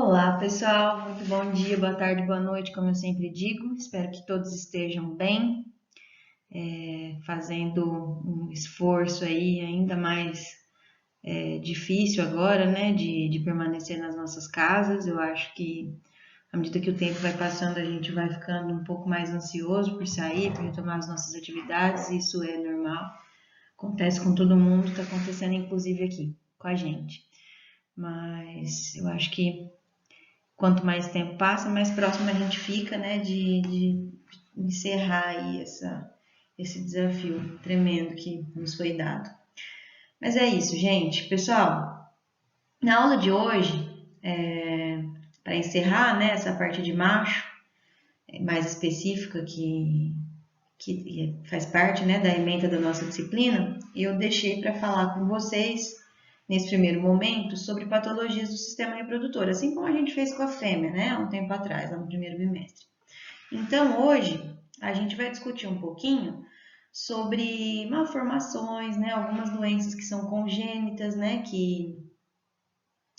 Olá, pessoal. Muito bom dia, boa tarde, boa noite, como eu sempre digo. Espero que todos estejam bem, fazendo um esforço aí ainda mais difícil agora, né, de permanecer nas nossas casas. Eu acho que à medida que o tempo vai passando, a gente vai ficando um pouco mais ansioso por sair, por retomar as nossas atividades. Isso é normal, acontece com todo mundo, está acontecendo inclusive aqui com a gente. Mas eu acho que quanto mais tempo passa, mais próximo a gente fica, né, de encerrar aí esse desafio tremendo que nos foi dado. Mas é isso, gente. Pessoal, na aula de hoje, para encerrar, né, essa parte de macho, mais específica que faz parte, né, da ementa da nossa disciplina, eu deixei para falar com vocês nesse primeiro momento sobre patologias do sistema reprodutor, assim como a gente fez com a fêmea, né, há um tempo atrás, lá no primeiro bimestre. Então, hoje, a gente vai discutir um pouquinho sobre malformações, né, algumas doenças que são congênitas, né, que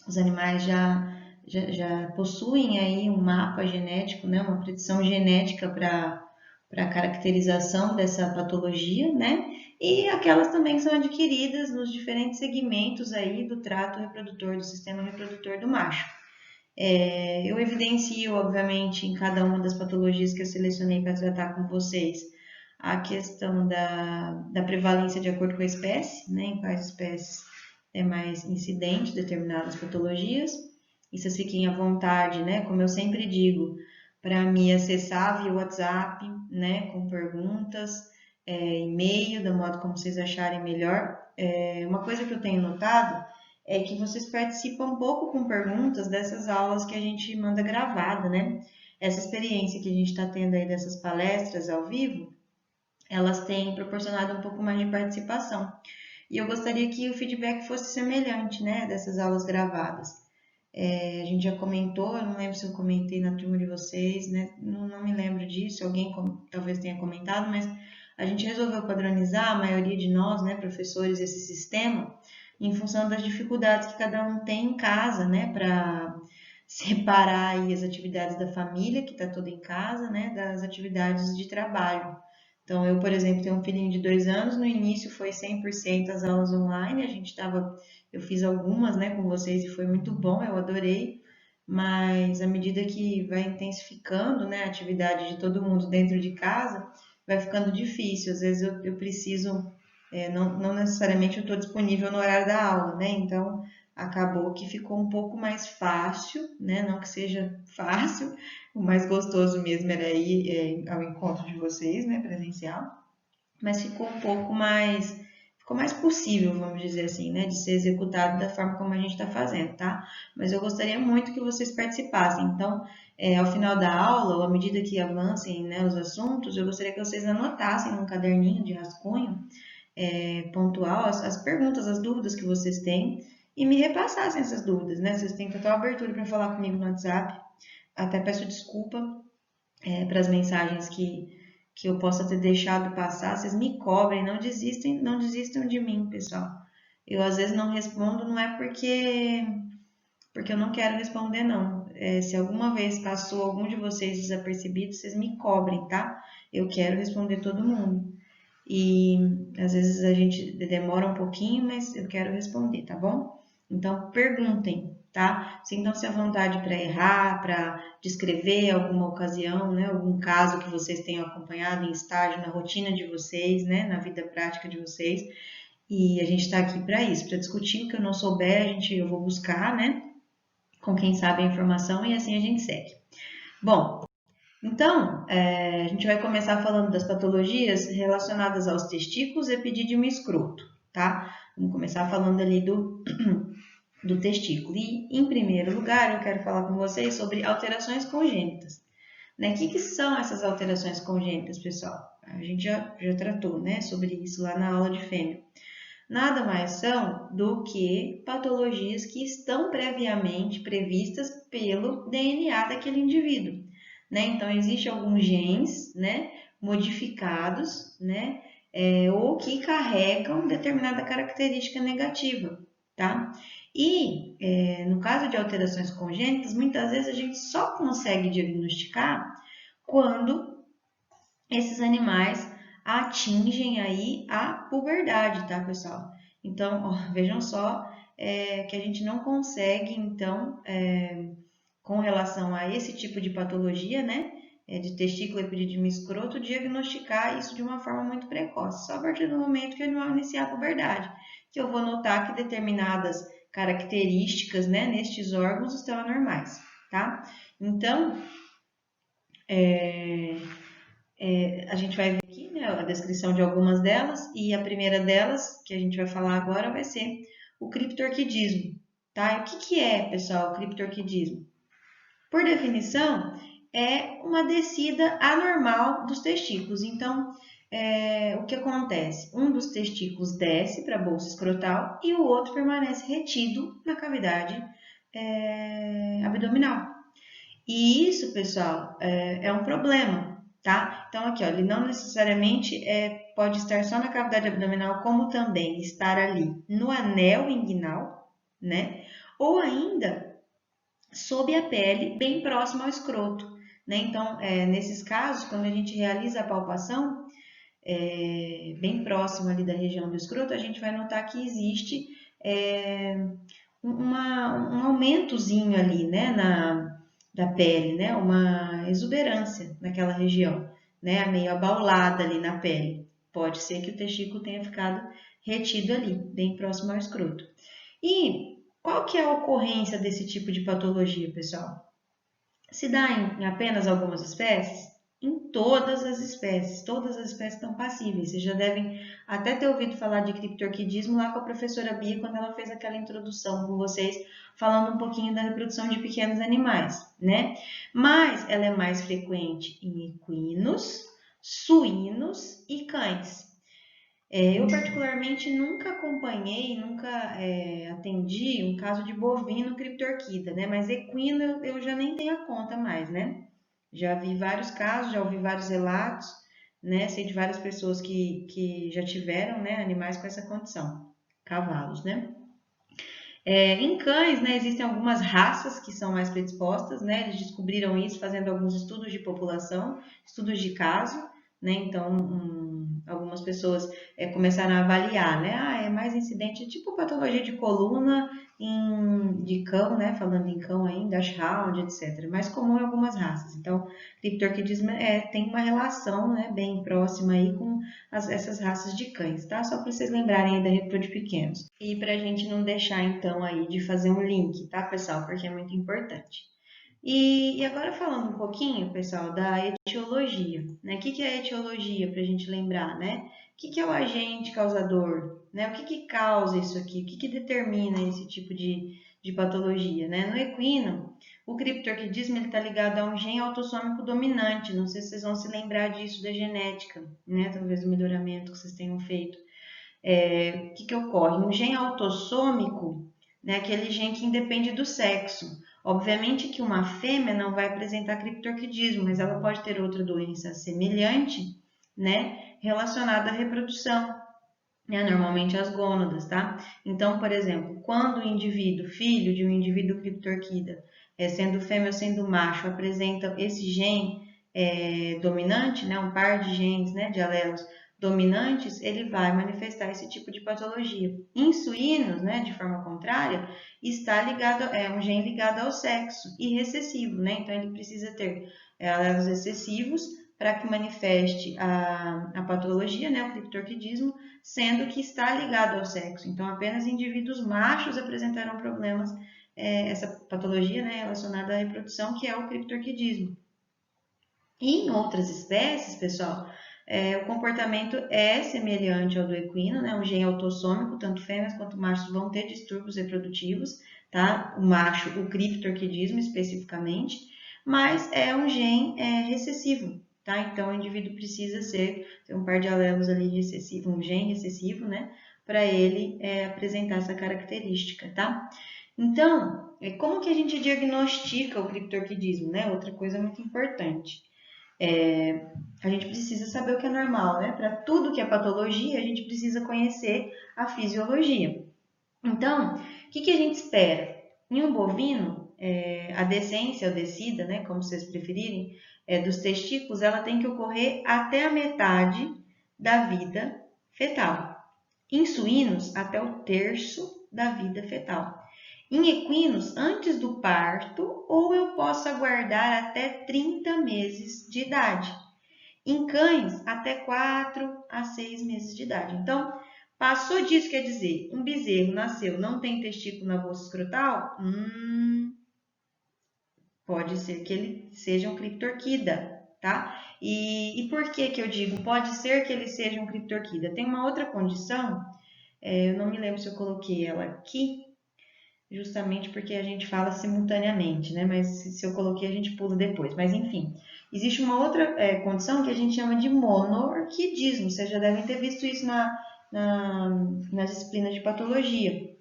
os animais já possuem aí um mapa genético, né, uma predição genética para a caracterização dessa patologia, né? E aquelas também que são adquiridas nos diferentes segmentos aí do trato reprodutor, do sistema reprodutor do macho. Eu evidencio, obviamente, em cada uma das patologias que eu selecionei para tratar com vocês, a questão da prevalência de acordo com a espécie, né? Em quais espécies é mais incidente determinadas patologias. E vocês fiquem à vontade, né? Como eu sempre digo, para me acessar via WhatsApp, né? Com perguntas, e-mail, do modo como vocês acharem melhor. Uma coisa que eu tenho notado é que vocês participam um pouco com perguntas dessas aulas que a gente manda gravada, né? Essa experiência que a gente está tendo aí dessas palestras ao vivo, elas têm proporcionado um pouco mais de participação. E eu gostaria que o feedback fosse semelhante, né, dessas aulas gravadas. A gente já comentou, eu não lembro se eu comentei na turma de vocês, né, não me lembro disso, alguém talvez tenha comentado, mas a gente resolveu padronizar, a maioria de nós, né, professores, esse sistema, em função das dificuldades que cada um tem em casa, né, para separar aí as atividades da família, que está toda em casa, né, das atividades de trabalho. Então, eu, por exemplo, tenho um filhinho de 2 anos, no início foi 100% as aulas online, eu fiz algumas, né, com vocês e foi muito bom, eu adorei, mas à medida que vai intensificando, né, a atividade de todo mundo dentro de casa, vai ficando difícil, às vezes eu preciso, não necessariamente eu estou disponível no horário da aula, né, então acabou que ficou um pouco mais fácil, né, não que seja fácil, o mais gostoso mesmo era ir ao encontro de vocês, né, presencial, mas ficou mais possível, vamos dizer assim, né, de ser executado da forma como a gente está fazendo, tá? Mas eu gostaria muito que vocês participassem. Então, ao final da aula, ou à medida que avancem, né, os assuntos, eu gostaria que vocês anotassem num caderninho de rascunho pontual as perguntas, as dúvidas que vocês têm e me repassassem essas dúvidas, né? Vocês têm total abertura para falar comigo no WhatsApp. Até peço desculpa para as mensagens que eu possa ter deixado passar. Vocês me cobrem, não desistam de mim, pessoal. Eu às vezes não respondo, não é porque eu não quero responder, não. Se alguma vez passou algum de vocês desapercebido, vocês me cobrem, tá? Eu quero responder todo mundo. E às vezes a gente demora um pouquinho, mas eu quero responder, tá bom? Então perguntem, tá? Sintam-se à vontade para errar, para descrever alguma ocasião, né? Algum caso que vocês tenham acompanhado em estágio, na rotina de vocês, né? Na vida prática de vocês. E a gente está aqui para isso, para discutir o que eu não souber, eu vou buscar, né? Com quem sabe a informação e assim a gente segue. Bom, então, a gente vai começar falando das patologias relacionadas aos testículos, epidídimo e escroto, tá? Vamos começar falando ali do testículo. E, em primeiro lugar, eu quero falar com vocês sobre alterações congênitas. Né? O que são essas alterações congênitas, pessoal? A gente já tratou, né, sobre isso lá na aula de fêmea. Nada mais são do que patologias que estão previamente previstas pelo DNA daquele indivíduo. Né? Então, existem alguns genes, né, modificados, né, ou que carregam determinada característica negativa, tá? E no caso de alterações congênitas, muitas vezes a gente só consegue diagnosticar quando esses animais atingem aí a puberdade, tá, pessoal? Então, ó, vejam só que a gente não consegue, então, com relação a esse tipo de patologia, né, de testículo, epididima e escroto, diagnosticar isso de uma forma muito precoce, só a partir do momento que o animal iniciar a puberdade, que eu vou notar que determinadas características, né, nestes órgãos estão anormais, tá? Então, a gente vai ver aqui, né, a descrição de algumas delas, e a primeira delas, que a gente vai falar agora, vai ser o criptorquidismo, tá? E o que é, pessoal, o criptorquidismo? Por definição, é uma descida anormal dos testículos. Então, o que acontece? Um dos testículos desce para a bolsa escrotal e o outro permanece retido na cavidade abdominal. E isso, pessoal, é um problema, tá? Então, aqui, ó, ele não necessariamente pode estar só na cavidade abdominal, como também estar ali no anel inguinal, né? Ou ainda sob a pele, bem próximo ao escroto, né? Então, nesses casos, quando a gente realiza a palpação, bem próximo ali da região do escroto, a gente vai notar que existe um aumentozinho ali, né, da pele, né, uma exuberância naquela região, né, meio abaulada ali na pele. Pode ser que o testículo tenha ficado retido ali, bem próximo ao escroto. E qual que é a ocorrência desse tipo de patologia, pessoal? Se dá em apenas algumas espécies? Em todas as espécies estão passíveis. Vocês já devem até ter ouvido falar de criptorquidismo lá com a professora Bia, quando ela fez aquela introdução com vocês, falando um pouquinho da reprodução de pequenos animais, né? Mas ela é mais frequente em equinos, suínos e cães. Eu particularmente nunca acompanhei, nunca atendi um caso de bovino criptorquida, né? Mas equino eu já nem tenho a conta mais, né? Já vi vários casos, já ouvi vários relatos, né? Sei de várias pessoas que já tiveram, né, animais com essa condição, cavalos, né? Em cães, né, existem algumas raças que são mais predispostas, né? Eles descobriram isso fazendo alguns estudos de população, estudos de caso, né? Então, algumas pessoas começaram a avaliar, né? Ah, é mais incidente, tipo patologia de coluna de cão, né? Falando em cão ainda, Dachshund, etc. Mais comum em algumas raças. Então, criptorquidismo tem uma relação, né, bem próxima aí com essas raças de cães, tá? Só para vocês lembrarem aí da repro de pequenos. E para a gente não deixar, então, aí de fazer um link, tá, pessoal? Porque é muito importante. E agora falando um pouquinho, pessoal, da etiologia, né? O que é a etiologia, para a gente lembrar, né? O que é o agente causador, né? O que causa isso aqui? O que determina esse tipo de patologia, né? No equino, o criptorquidismo está ligado a um gene autossômico dominante. Não sei se vocês vão se lembrar disso da genética, né? Talvez do melhoramento que vocês tenham feito. O que ocorre? Um gene autossômico, né, aquele gene que independe do sexo. Obviamente que uma fêmea não vai apresentar criptorquidismo, mas ela pode ter outra doença semelhante, né, relacionada à reprodução, né, normalmente as gônadas, tá? Então, por exemplo, quando o indivíduo, filho de um indivíduo criptorquida, sendo fêmea ou sendo macho, apresenta esse gene dominante, né, um par de genes, né, de alelos dominantes, ele vai manifestar esse tipo de patologia. Em suínos, né, de forma contrária, está ligado, um gene ligado ao sexo e recessivo, né? Então ele precisa ter alelos excessivos para que manifeste a patologia, né, o criptorquidismo, sendo que está ligado ao sexo. Então apenas indivíduos machos apresentarão problemas, essa patologia, né, relacionada à reprodução, que é o criptorquidismo. E em outras espécies, pessoal, o comportamento é semelhante ao do equino, né? Um gene autossômico, tanto fêmeas quanto machos vão ter distúrbios reprodutivos, tá? O macho, o criptorquidismo especificamente, mas é um gene recessivo, tá? Então o indivíduo precisa ter um par de alelos ali recessivo, um gene recessivo, né? Para ele apresentar essa característica, tá? Então, como que a gente diagnostica o criptorquidismo, né? Outra coisa muito importante. A gente precisa saber o que é normal, né? Para tudo que é patologia, a gente precisa conhecer a fisiologia. Então, O que a gente espera? Em um bovino, a descência ou descida, né, como vocês preferirem, dos testículos, ela tem que ocorrer até a metade da vida fetal. Em suínos, até o terço da vida fetal. Em equinos, antes do parto, ou eu posso aguardar até 30 meses de idade. Em cães, até 4 a 6 meses de idade. Então, passou disso, quer dizer, um bezerro nasceu, não tem testículo na bolsa escrotal? Pode ser que ele seja um criptorquida, tá? E por que eu digo pode ser que ele seja um criptorquida? Tem uma outra condição, eu não me lembro se eu coloquei ela aqui, justamente porque a gente fala simultaneamente, né? Mas se eu coloquei, a gente pula depois. Mas enfim, existe uma outra condição que a gente chama de monorquidismo. Vocês já devem ter visto isso nas disciplinas de patologia,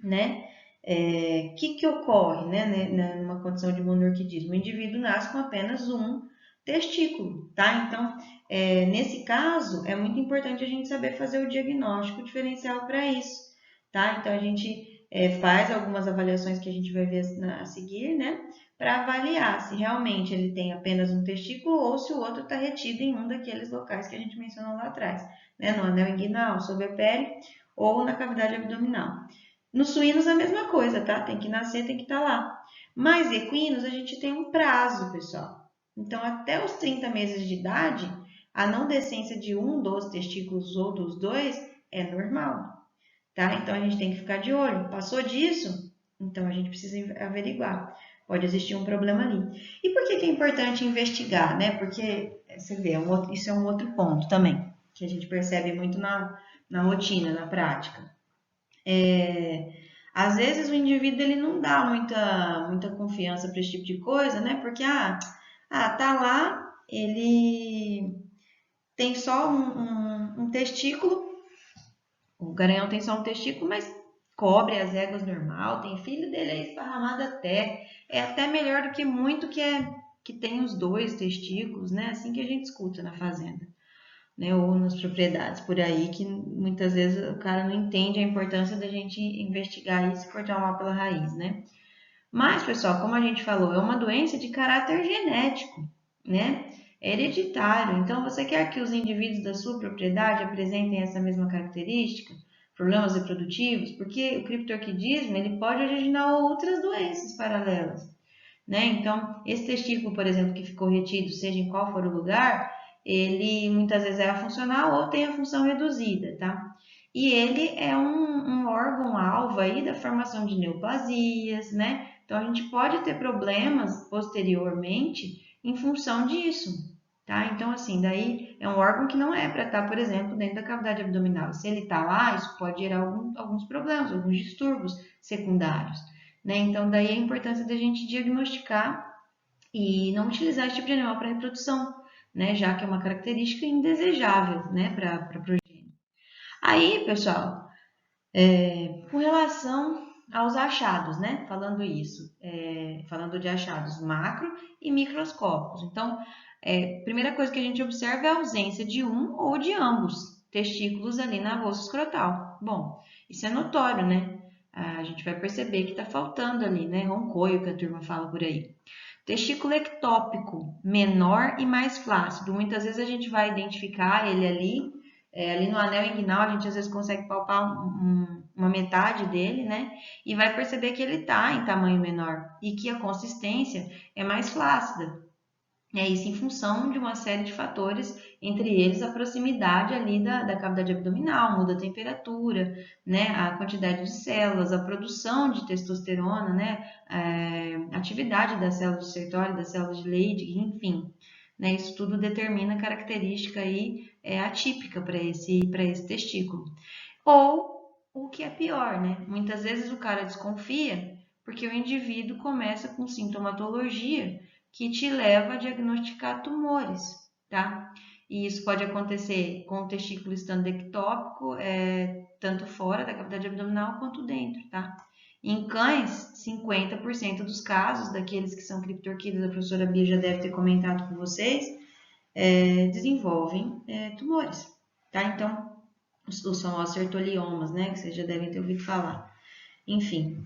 né? Que ocorre, né, numa condição de monorquidismo? O indivíduo nasce com apenas um testículo, tá? Então, nesse caso, é muito importante a gente saber fazer o diagnóstico diferencial para isso, tá? Então, a gente faz algumas avaliações que a gente vai ver a seguir, né? Para avaliar se realmente ele tem apenas um testículo ou se o outro está retido em um daqueles locais que a gente mencionou lá atrás, né? No anel inguinal, sob a pele ou na cavidade abdominal. Nos suínos a mesma coisa, tá? Tem que nascer, tem que estar lá. Mas equinos a gente tem um prazo, pessoal. Então, até os 30 meses de idade, a não descência de um dos testículos ou dos dois é normal, tá? Então, a gente tem que ficar de olho. Passou disso? Então, a gente precisa averiguar. Pode existir um problema ali. E por que é importante investigar, né? Porque, você vê, isso é um outro ponto também, que a gente percebe muito na rotina, na prática. Às vezes o indivíduo ele não dá muita confiança para esse tipo de coisa, né? Porque, tá lá, ele tem só um testículo, o garanhão tem só um testículo, mas cobre as éguas normal, tem filho dele aí esparramado até. É até melhor do que muito que tem os dois testículos, né? Assim que a gente escuta na fazenda, né? Ou nas propriedades por aí, que muitas vezes o cara não entende a importância da gente investigar isso e cortar o mal pela raiz, né? Mas, pessoal, como a gente falou, é uma doença de caráter genético, né? É hereditário. Então, você quer que os indivíduos da sua propriedade apresentem essa mesma característica, problemas reprodutivos? Porque o criptorquidismo ele pode originar outras doenças paralelas, né? Então, esse testículo, por exemplo, que ficou retido, seja em qual for o lugar, ele muitas vezes é afuncional ou tem a função reduzida, tá? E ele é um órgão-alvo aí da formação de neoplasias, né? Então, a gente pode ter problemas posteriormente em função disso, tá? Então, assim, daí é um órgão que não é para estar, por exemplo, dentro da cavidade abdominal. Se ele está lá, isso pode gerar alguns problemas, alguns distúrbios secundários, né? Então, daí a importância da gente diagnosticar e não utilizar esse tipo de animal para reprodução, né? Já que é uma característica indesejável, né? Para progênie. Aí, pessoal, com relação aos achados, né? Falando isso, falando de achados macro e microscópicos. Então, primeira coisa que a gente observa é a ausência de um ou de ambos testículos ali na bolsa escrotal. Bom, isso é notório, né? A gente vai perceber que está faltando ali, né? Roncoio, que a turma fala por aí. Testículo ectópico, menor e mais flácido. Muitas vezes a gente vai identificar ele ali no anel inguinal, a gente às vezes consegue palpar uma metade dele, né? E vai perceber que ele está em tamanho menor e que a consistência é mais flácida. É isso em função de uma série de fatores, entre eles a proximidade ali da cavidade abdominal, muda a temperatura, né, a quantidade de células, a produção de testosterona, né, a atividade das células de Sertoli, das células de Leydig, enfim, né, isso tudo determina característica aí atípica para esse testículo. Ou o que é pior, né, muitas vezes o cara desconfia porque o indivíduo começa com sintomatologia que te leva a diagnosticar tumores, tá? E isso pode acontecer com o testículo estando ectópico, tanto fora da cavidade abdominal quanto dentro, tá? Em cães, 50% dos casos, daqueles que são criptorquidas, a professora Bia já deve ter comentado com vocês, desenvolvem tumores, tá? Então, os famosos sertoliomas, né? Que vocês já devem ter ouvido falar. enfim.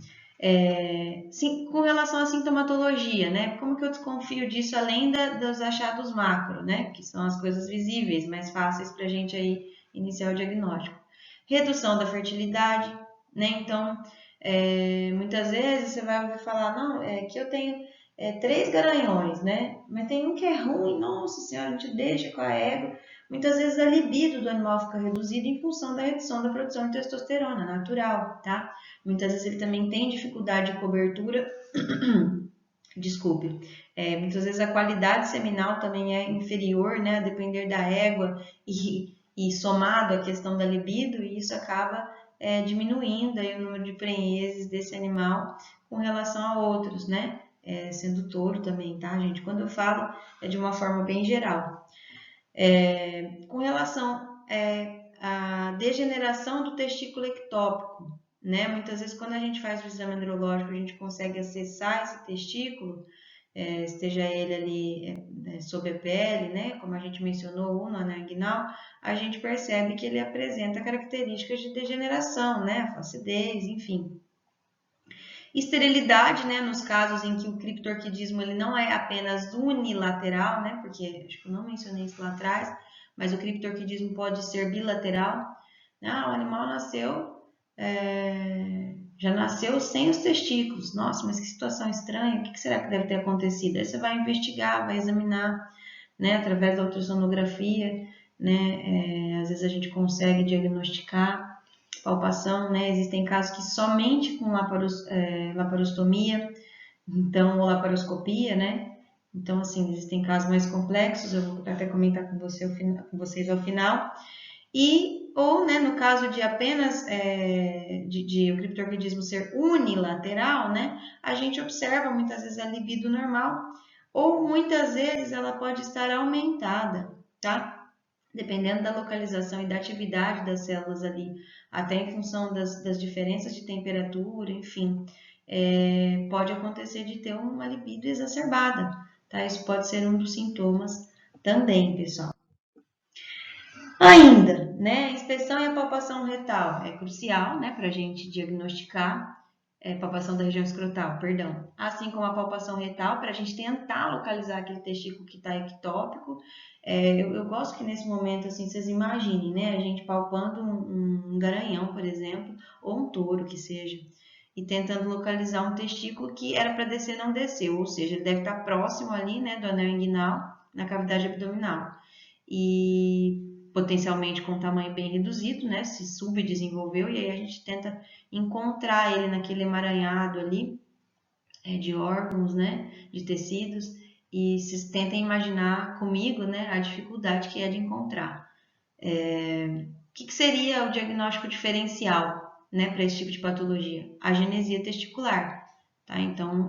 Sim, com relação à sintomatologia, né? Como que eu desconfio disso além dos achados macro, né? Que são as coisas visíveis, mais fáceis para a gente aí iniciar o diagnóstico. Redução da fertilidade, né? Então, muitas vezes você vai ouvir falar, não, é que eu tenho 3 garanhões, né? Mas tem um que é ruim, nossa senhora, te deixa com a ego. Muitas vezes a libido do animal fica reduzida em função da redução da produção de testosterona natural, tá? Muitas vezes ele também tem dificuldade de cobertura, desculpe, muitas vezes a qualidade seminal também é inferior, né, a depender da égua e somado à questão da libido, e isso acaba diminuindo aí o número de prenheses desse animal com relação a outros, né, sendo touro também, tá, gente? Quando eu falo é de uma forma bem geral. Com relação à degeneração do testículo ectópico, né? Muitas vezes quando a gente faz o exame andrológico, a gente consegue acessar esse testículo, esteja ele ali sob a pele, né? Como a gente mencionou, no anel inguinal, a gente percebe que ele apresenta características de degeneração, né? Flacidez, enfim. Esterilidade, né, nos casos em que o criptorquidismo ele não é apenas unilateral, né, porque acho que eu não mencionei isso lá atrás, mas o criptorquidismo pode ser bilateral. Ah, o animal já nasceu sem os testículos. Nossa, mas que situação estranha, o que será que deve ter acontecido? Aí você vai investigar, vai examinar, né, através da ultrassonografia, né, às vezes a gente consegue diagnosticar palpação, né? Existem casos que somente com laparostomia, então, ou laparoscopia, né? Então, assim, existem casos mais complexos, eu vou até comentar com vocês ao final. Ou, né, no caso de apenas de o criptorquidismo ser unilateral, né? A gente observa muitas vezes a libido normal, ou muitas vezes ela pode estar aumentada, tá? Dependendo da localização e da atividade das células ali, até em função das diferenças de temperatura, enfim, pode acontecer de ter uma libido exacerbada, tá? Isso pode ser um dos sintomas também, pessoal. Ainda, né, a inspeção e a palpação retal é crucial, né, para a gente diagnosticar, palpação da região escrotal, perdão, assim como a palpação retal, para a gente tentar localizar aquele testículo que está ectópico. Eu gosto que nesse momento, assim, vocês imaginem, né, a gente palpando um garanhão, por exemplo, ou um touro que seja, e tentando localizar um testículo que era para descer, não desceu, ou seja, ele deve estar próximo ali, né, do anel inguinal, na cavidade abdominal. E potencialmente com tamanho bem reduzido, né, se subdesenvolveu, e aí a gente tenta encontrar ele naquele emaranhado ali de órgãos, né, de tecidos, e se tentem imaginar comigo, né, a dificuldade que é de encontrar. O que seria o diagnóstico diferencial, né, para esse tipo de patologia? A genesia testicular, tá? Então,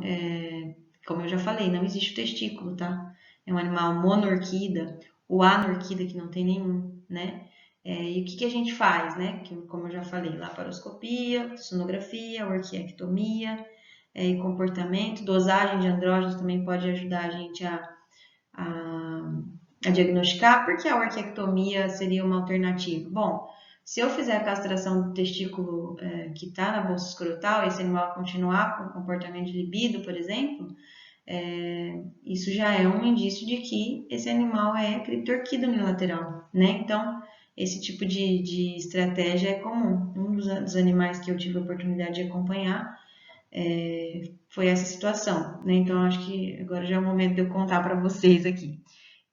como eu já falei, não existe o testículo, tá? É um animal monorquida ou anorquida que não tem nenhum, né? E o que a gente faz, né? Que, como eu já falei, laparoscopia, sonografia, orquiectomia, e comportamento, dosagem de andrógenos também pode ajudar a gente a diagnosticar, porque a orquiectomia seria uma alternativa. Bom, se eu fizer a castração do testículo que está na bolsa escrotal, esse animal continuar com comportamento de libido, por exemplo, isso já é um indício de que esse animal é criptorquida unilateral, né? Então, esse tipo de estratégia é comum. Um dos animais que eu tive a oportunidade de acompanhar foi essa situação, né? Então, acho que agora já é o momento de eu contar para vocês aqui.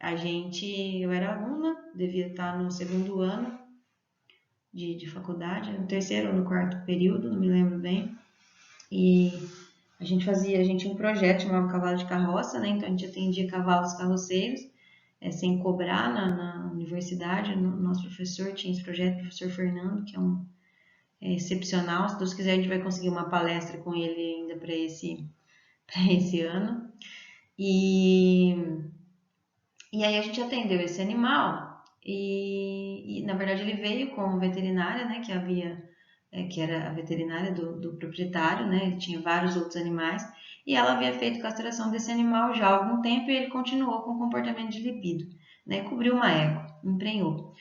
Eu era aluna, devia estar no segundo ano de faculdade, no terceiro ou no quarto período, não me lembro bem. E a gente tinha um projeto chamado Cavalo de Carroça, né? Então a gente atendia cavalos carroceiros, sem cobrar na universidade. O nosso professor tinha esse projeto, o professor Fernando, que é excepcional. Se Deus quiser, a gente vai conseguir uma palestra com ele ainda para esse ano. E aí a gente atendeu esse animal e na verdade ele veio com veterinária, né, que era a veterinária do proprietário, né, ele tinha vários outros animais e ela havia feito castração desse animal já há algum tempo e ele continuou com o comportamento de libido, né, cobriu uma égua, emprenhou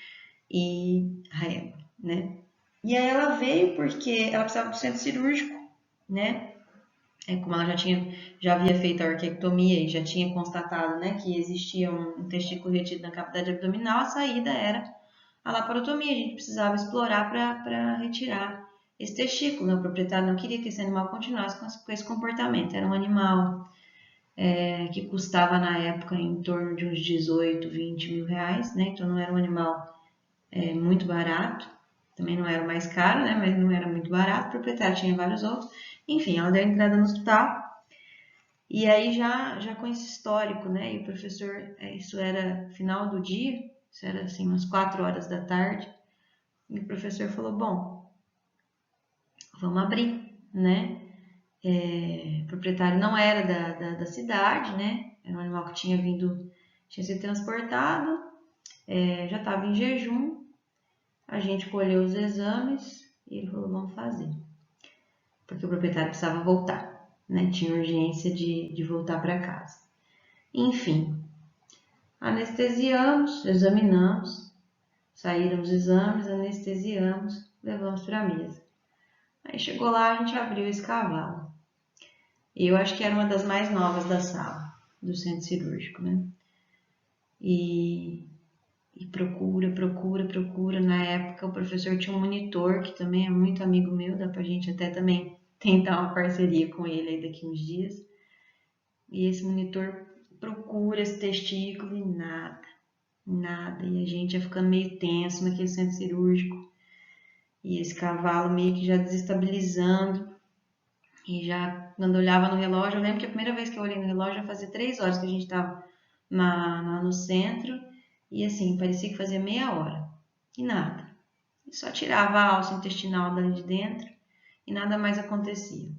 a égua, né. E aí ela veio porque ela precisava do centro cirúrgico né? Como ela já havia feito a orquiectomia e já tinha constatado, né, que existia um testículo retido na cavidade abdominal, a saída era a laparotomia. A gente precisava explorar para retirar esse testículo, né? O proprietário não queria que esse animal continuasse com esse comportamento. Era um animal que custava na época em torno de uns 18, 20 mil reais, né? Então não era um animal muito barato, também não era o mais caro, né? Mas não era muito barato, o proprietário tinha vários outros. Enfim, ela deu entrada no hospital e aí já com esse histórico, né? E o professor, isso era final do dia, isso era assim umas 4 horas da tarde, e o professor falou, bom, vamos abrir, né? O proprietário não era da cidade, né? Era um animal que tinha sido transportado, já estava em jejum. A gente colheu os exames e ele falou, vamos fazer. Porque o proprietário precisava voltar, né? Tinha urgência de voltar para casa. Enfim, anestesiamos, examinamos, saíram os exames, anestesiamos, levamos para a mesa. Aí chegou lá, a gente abriu esse cavalo. E eu acho que era uma das mais novas da sala, do centro cirúrgico, né? E procura. Na época, o professor tinha um monitor, que também é muito amigo meu, dá pra gente até também tentar uma parceria com ele aí daqui uns dias. E esse monitor procura esse testículo e nada. E a gente ia ficando meio tenso naquele centro cirúrgico. E esse cavalo meio que já desestabilizando. E já, quando eu olhava no relógio, eu lembro que a primeira vez que eu olhei no relógio já fazia 3 horas que a gente estava no centro. E assim, parecia que fazia meia hora. E nada. E só tirava a alça intestinal dali de dentro e nada mais acontecia.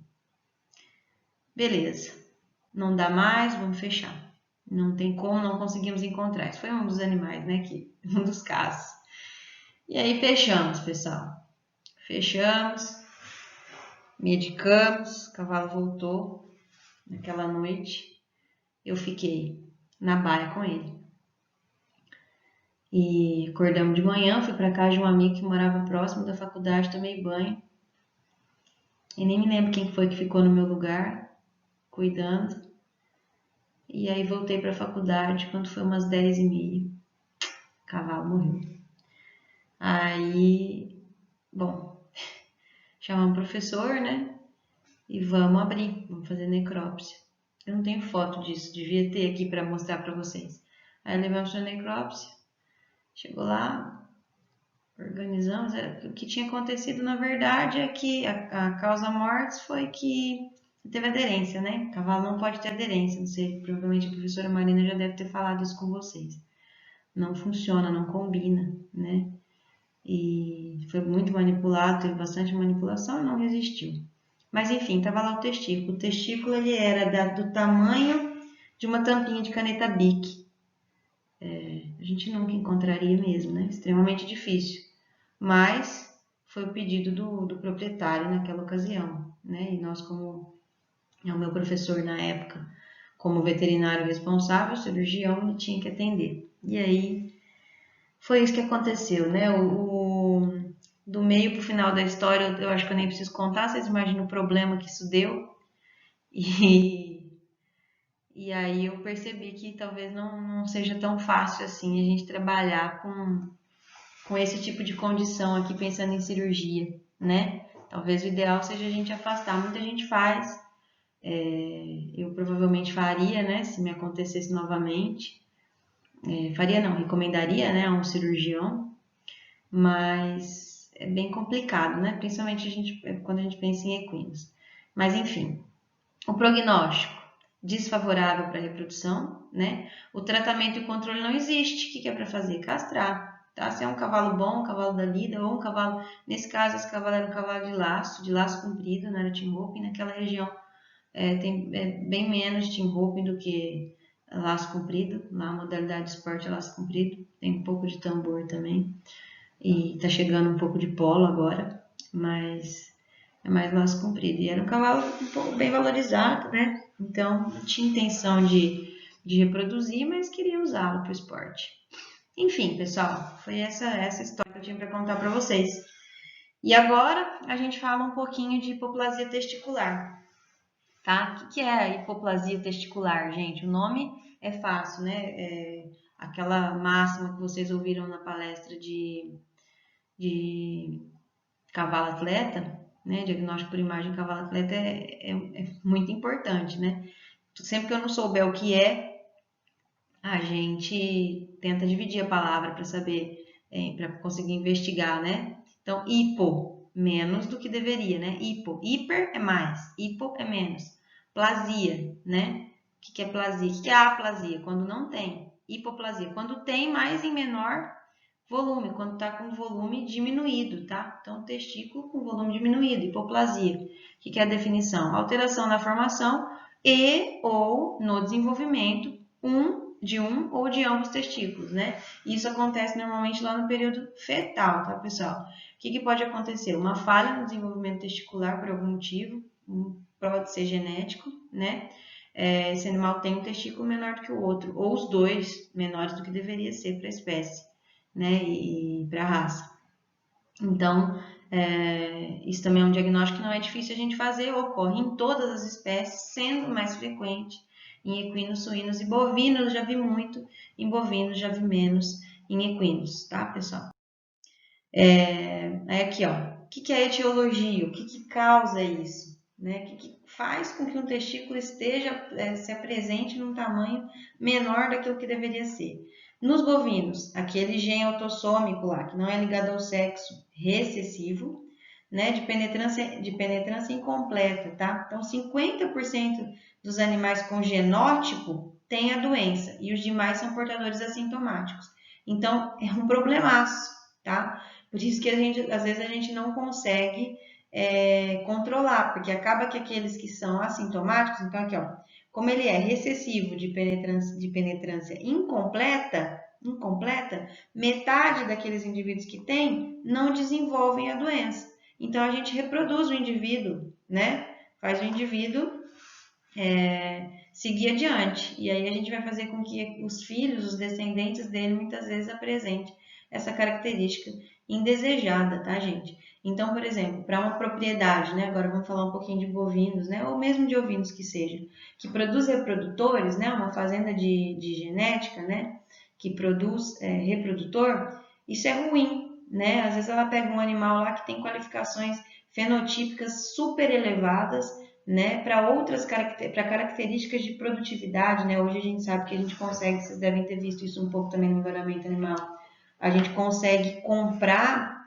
Beleza. Não dá mais, vamos fechar. Não tem como, não conseguimos encontrar. Isso foi um dos animais, né? Um dos casos. E aí fechamos, pessoal. Fechamos, medicamos, o cavalo voltou naquela noite. Eu fiquei na baia com ele. E acordamos de manhã, fui para casa de um amigo que morava próximo da faculdade, tomei banho. E nem me lembro quem foi que ficou no meu lugar, cuidando. E aí voltei para a faculdade, quando foi umas 10h30, o cavalo morreu. Aí, bom, chamamos o professor, né? E vamos abrir, vamos fazer necrópsia. Eu não tenho foto disso, devia ter aqui para mostrar para vocês. Aí levamos para a necrópsia, chegou lá, organizamos. O que tinha acontecido, na verdade, é que a causa mortis foi que teve aderência, né? O cavalo não pode ter aderência, não sei, provavelmente a professora Marina já deve ter falado isso com vocês. Não funciona, não combina, né? E foi muito manipulado, teve bastante manipulação e não resistiu. Mas enfim, estava lá o testículo. O testículo ele era do tamanho de uma tampinha de caneta Bic. A gente nunca encontraria mesmo, né? Extremamente difícil. Mas foi o pedido do proprietário naquela ocasião, né? E nós, como o meu professor na época, como veterinário responsável, cirurgião, ele tinha que atender. E aí foi isso que aconteceu, né? Do meio para o final da história, eu acho que eu nem preciso contar, vocês imaginam o problema que isso deu. E aí eu percebi que talvez não seja tão fácil assim a gente trabalhar com esse tipo de condição aqui, pensando em cirurgia, né? Talvez o ideal seja a gente afastar. Muita gente faz, eu provavelmente faria, né? Se me acontecesse novamente. Faria não, recomendaria, né, a um cirurgião, mas é bem complicado, né? Principalmente quando a gente pensa em equinos. Mas enfim, o prognóstico desfavorável para a reprodução, né? O tratamento e o controle não existe. O que é para fazer? Castrar, tá? Se é um cavalo bom, um cavalo da lida, ou um cavalo, nesse caso, esse cavalo era um cavalo de laço comprido, não era team roping, naquela região tem bem menos team roping do que laço comprido, lá a modalidade de esporte é laço comprido, tem um pouco de tambor também, e tá chegando um pouco de polo agora, mas é mais laço comprido. E era um cavalo um pouco bem valorizado, né? Então, não tinha intenção de reproduzir, mas queria usá-lo para o esporte. Enfim, pessoal, foi essa história que eu tinha para contar para vocês. E agora a gente fala um pouquinho de hipoplasia testicular, tá? O que é a hipoplasia testicular, gente? O nome é fácil, né? Aquela máxima que vocês ouviram na palestra de cavalo atleta, né? Diagnóstico por imagem de cavalo atleta é muito importante, né? Sempre que eu não souber o que é, a gente tenta dividir a palavra para saber, para conseguir investigar, né? Então, hipo, menos do que deveria, né? Hipo, hiper é mais, hipo é menos. Plasia, né? O que é plasia? O que é aplasia? Quando não tem. Hipoplasia, quando tem, mas em menor volume, quando está com volume diminuído, tá? Então, testículo com volume diminuído, hipoplasia. O que é a definição? Alteração na formação e ou no desenvolvimento de um ou de ambos testículos, né? Isso acontece normalmente lá no período fetal, tá, pessoal? O que pode acontecer? Uma falha no desenvolvimento testicular por algum motivo, pode ser genético, né? Esse animal tem um testículo menor do que o outro, ou os dois menores do que deveria ser para a espécie, né? E para a raça. Então, isso também é um diagnóstico que não é difícil a gente fazer, ocorre em todas as espécies, sendo mais frequente em equinos, suínos e bovinos, já vi muito, em bovinos já vi menos, em equinos, tá, pessoal? Aí aqui, ó, o que é a etiologia? O que causa isso? Né? O que faz com que um testículo esteja, se apresente num tamanho menor daquilo que deveria ser? Nos bovinos, aquele gene autossômico lá, que não é ligado ao sexo recessivo, né, de penetrância incompleta, tá? Então, 50% dos animais com genótipo têm a doença e os demais são portadores assintomáticos. Então, é um problemaço, tá? Por isso que às vezes a gente não consegue controlar, porque acaba que aqueles que são assintomáticos, então aqui, ó, como ele é recessivo de penetrância incompleta, metade daqueles indivíduos que tem não desenvolvem a doença. Então a gente reproduz o indivíduo, né? Faz o indivíduo seguir adiante. E aí a gente vai fazer com que os filhos, os descendentes dele, muitas vezes apresentem essa característica indesejada, tá, gente? Então, por exemplo, para uma propriedade, né? Agora vamos falar um pouquinho de bovinos, né? Ou mesmo de ovinos que seja, que produz reprodutores, né? Uma fazenda de genética, né? Que produz reprodutor, isso é ruim, né? Às vezes ela pega um animal lá que tem qualificações fenotípicas super elevadas, né, para características de produtividade, né? Hoje a gente sabe que a gente consegue, vocês devem ter visto isso um pouco também no melhoramento animal, a gente consegue comprar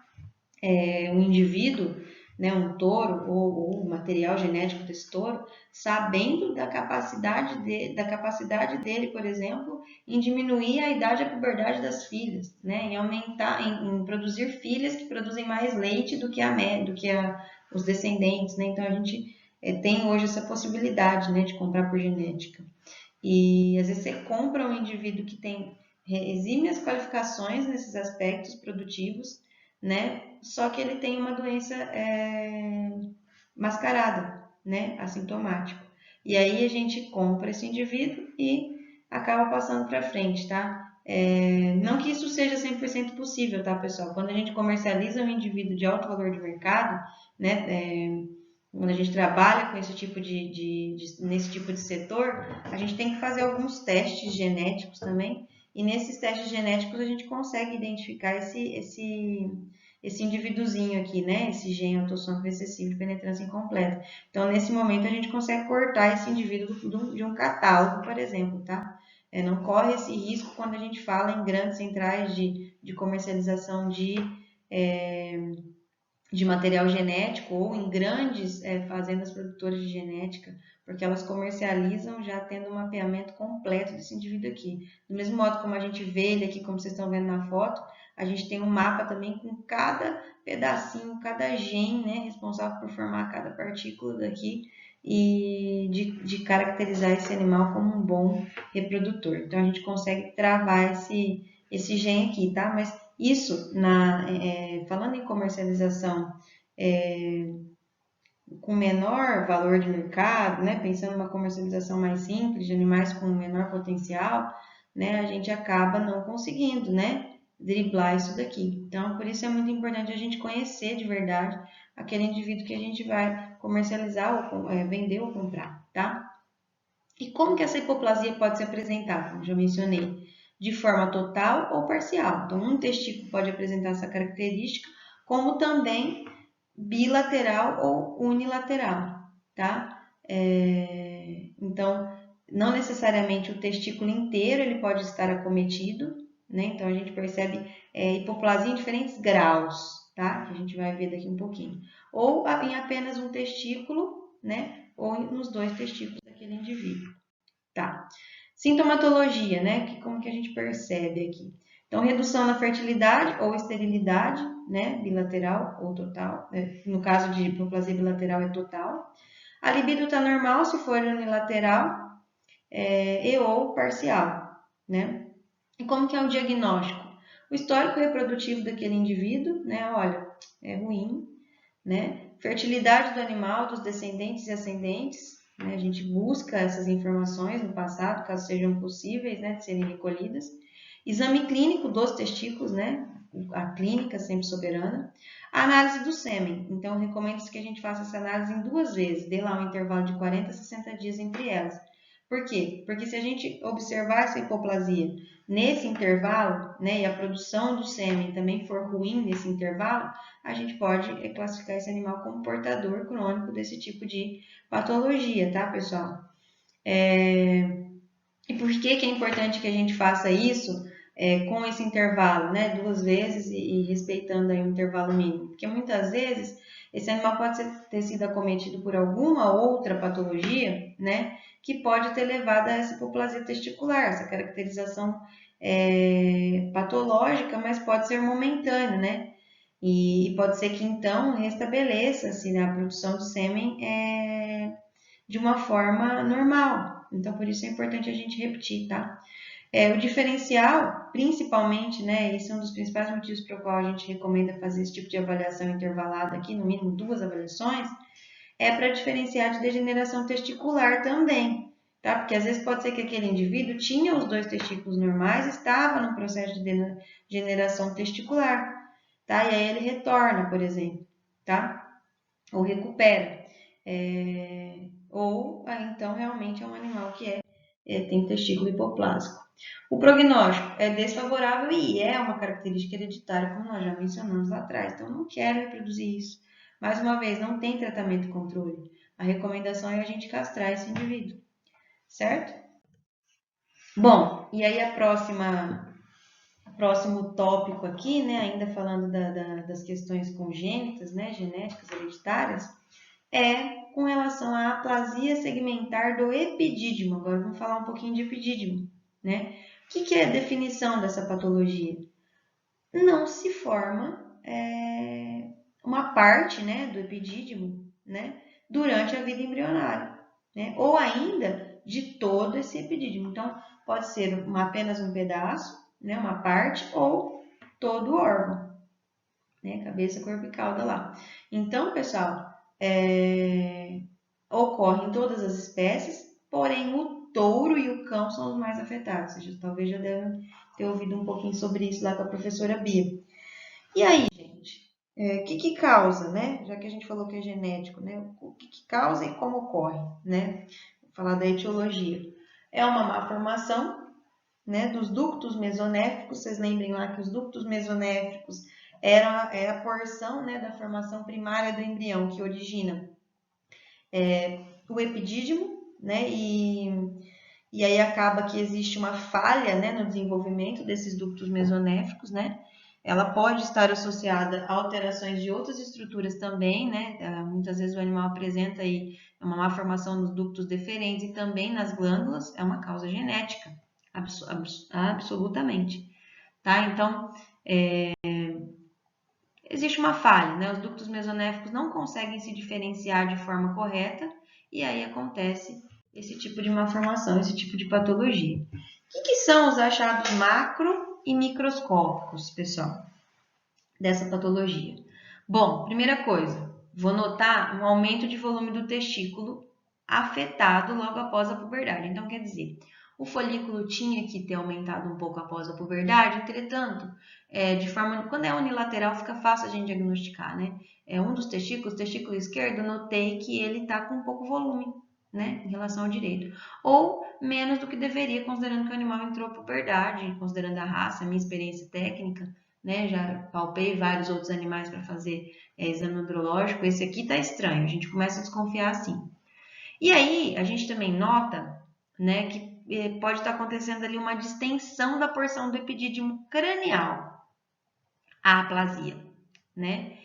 um indivíduo, né, um touro ou material genético desse touro, sabendo da capacidade dele, por exemplo, em diminuir a idade da puberdade das filhas, né, em aumentar, em produzir filhas que produzem mais leite do que os descendentes, né? Então a gente tem hoje essa possibilidade, né, de comprar por genética. E às vezes você compra um indivíduo que tem exímias qualificações nesses aspectos produtivos, né? Só que ele tem uma doença mascarada, né? Assintomático. E aí a gente compra esse indivíduo e acaba passando para frente, tá? Não que isso seja 100% possível, tá, pessoal? Quando a gente comercializa um indivíduo de alto valor de mercado, né? Quando a gente trabalha com esse tipo nesse tipo de setor, a gente tem que fazer alguns testes genéticos também, e nesses testes genéticos a gente consegue identificar esse indivíduozinho aqui, né? Esse gene autossômico recessivo de penetrância incompleta. Então, nesse momento, a gente consegue cortar esse indivíduo de um catálogo, por exemplo, tá? Não corre esse risco quando a gente fala em grandes centrais de comercialização de material genético ou em grandes fazendas produtoras de genética, porque elas comercializam já tendo um mapeamento completo desse indivíduo aqui. Do mesmo modo como a gente vê ele aqui, como vocês estão vendo na foto, a gente tem um mapa também com cada pedacinho, cada gene, né, responsável por formar cada partícula daqui e de caracterizar esse animal como um bom reprodutor. Então a gente consegue travar esse gene aqui, tá? Mas isso, falando em comercialização com menor valor de mercado, né, pensando numa comercialização mais simples, de animais com menor potencial, né, a gente acaba não conseguindo, né, driblar isso daqui. Então, por isso é muito importante a gente conhecer de verdade aquele indivíduo que a gente vai comercializar ou vender ou comprar, tá? E como que essa hipoplasia pode se apresentar? Como já mencionei, de forma total ou parcial. Então, um testículo pode apresentar essa característica, como também bilateral ou unilateral, tá? Então, não necessariamente o testículo inteiro ele pode estar acometido, né? Então, a gente percebe hipoplasia em diferentes graus, tá? Que a gente vai ver daqui um pouquinho. Ou em apenas um testículo, né? Ou nos dois testículos daquele indivíduo, tá? Sintomatologia, né? Como que a gente percebe aqui? Então, redução na fertilidade ou esterilidade, né? Bilateral ou total. No caso de hipoplasia bilateral é total. A libido está normal se for unilateral e ou parcial, né? E como que é o diagnóstico? O histórico reprodutivo daquele indivíduo, né? Olha, é ruim, né? Fertilidade do animal, dos descendentes e ascendentes, né? A gente busca essas informações no passado, caso sejam possíveis, né? De serem recolhidas. Exame clínico dos testículos, né? A clínica sempre soberana. A análise do sêmen. Então, recomendo que a gente faça essa análise em 2 vezes, dê lá um intervalo de 40 a 60 dias entre elas. Por quê? Porque se a gente observar essa hipoplasia nesse intervalo, né, e a produção do sêmen também for ruim nesse intervalo, a gente pode classificar esse animal como portador crônico desse tipo de patologia, tá, pessoal? E por que é importante que a gente faça isso com esse intervalo, né, 2 vezes e respeitando aí um intervalo mínimo? Porque muitas vezes esse animal pode ter sido acometido por alguma outra patologia, né, que pode ter levado a essa hipoplasia testicular, essa caracterização patológica, mas pode ser momentânea, né? E pode ser que então restabeleça-se, né, a produção de sêmen de uma forma normal. Então, por isso é importante a gente repetir, tá? O diferencial, principalmente, né, esse é um dos principais motivos pelo qual a gente recomenda fazer esse tipo de avaliação intervalada aqui, no mínimo 2 avaliações, é para diferenciar de degeneração testicular também, tá? Porque às vezes pode ser que aquele indivíduo tinha os 2 testículos normais, estava no processo de degeneração testicular, tá? E aí ele retorna, por exemplo, tá? Ou recupera. Ou então realmente é um animal que tem testículo hipoplásico. O prognóstico é desfavorável e é uma característica hereditária, como nós já mencionamos lá atrás. Então, não quero reproduzir isso. Mais uma vez, não tem tratamento e controle. A recomendação é a gente castrar esse indivíduo, certo? Bom, e aí próximo tópico aqui, né, ainda falando das questões congênitas, né, genéticas, hereditárias, com relação à aplasia segmentar do epidídimo. Agora vamos falar um pouquinho de epidídimo, né? O que é a definição dessa patologia? Não se forma uma parte, né, do epidídimo, né, durante a vida embrionária, né? Ou ainda de todo esse epidídimo. Então, pode ser apenas um pedaço, né, uma parte, ou todo o órgão, né, cabeça, corpo e cauda lá. Então, pessoal, ocorre em todas as espécies, porém o touro e o cão são os mais afetados. Vocês talvez já devem ter ouvido um pouquinho sobre isso lá com a professora Bia. E aí, gente, o que causa, né? Já que a gente falou que é genético, né? O que causa e como ocorre, né? Vou falar da etiologia. É uma má formação, né, dos ductos mesonéficos. Vocês lembrem lá que os ductos mesonéficos é a porção, né, da formação primária do embrião que origina o epidídimo, né, e aí acaba que existe uma falha, né, no desenvolvimento desses ductos mesonéficos, né. Ela pode estar associada a alterações de outras estruturas também, né. Muitas vezes o animal apresenta aí uma má formação nos ductos deferentes e também nas glândulas, é uma causa genética, absolutamente, tá? Então, existe uma falha, né? Os ductos mesonéficos não conseguem se diferenciar de forma correta e aí acontece esse tipo de malformação, esse tipo de patologia. O que são os achados macro e microscópicos, pessoal, dessa patologia? Bom, primeira coisa, vou notar um aumento de volume do testículo afetado logo após a puberdade. Então, quer dizer, O folículo tinha que ter aumentado um pouco após a puberdade, entretanto, quando é unilateral fica fácil a gente diagnosticar, né? Um dos testículos, o testículo esquerdo, notei que ele está com pouco volume, né, em relação ao direito, ou menos do que deveria, considerando que o animal entrou à puberdade, considerando a raça, a minha experiência técnica, né, já palpei vários outros animais para fazer exame andrológico, esse aqui tá estranho, a gente começa a desconfiar assim. E aí, a gente também nota, né, que pode estar acontecendo ali uma distensão da porção do epidídimo cranial, a aplasia, né?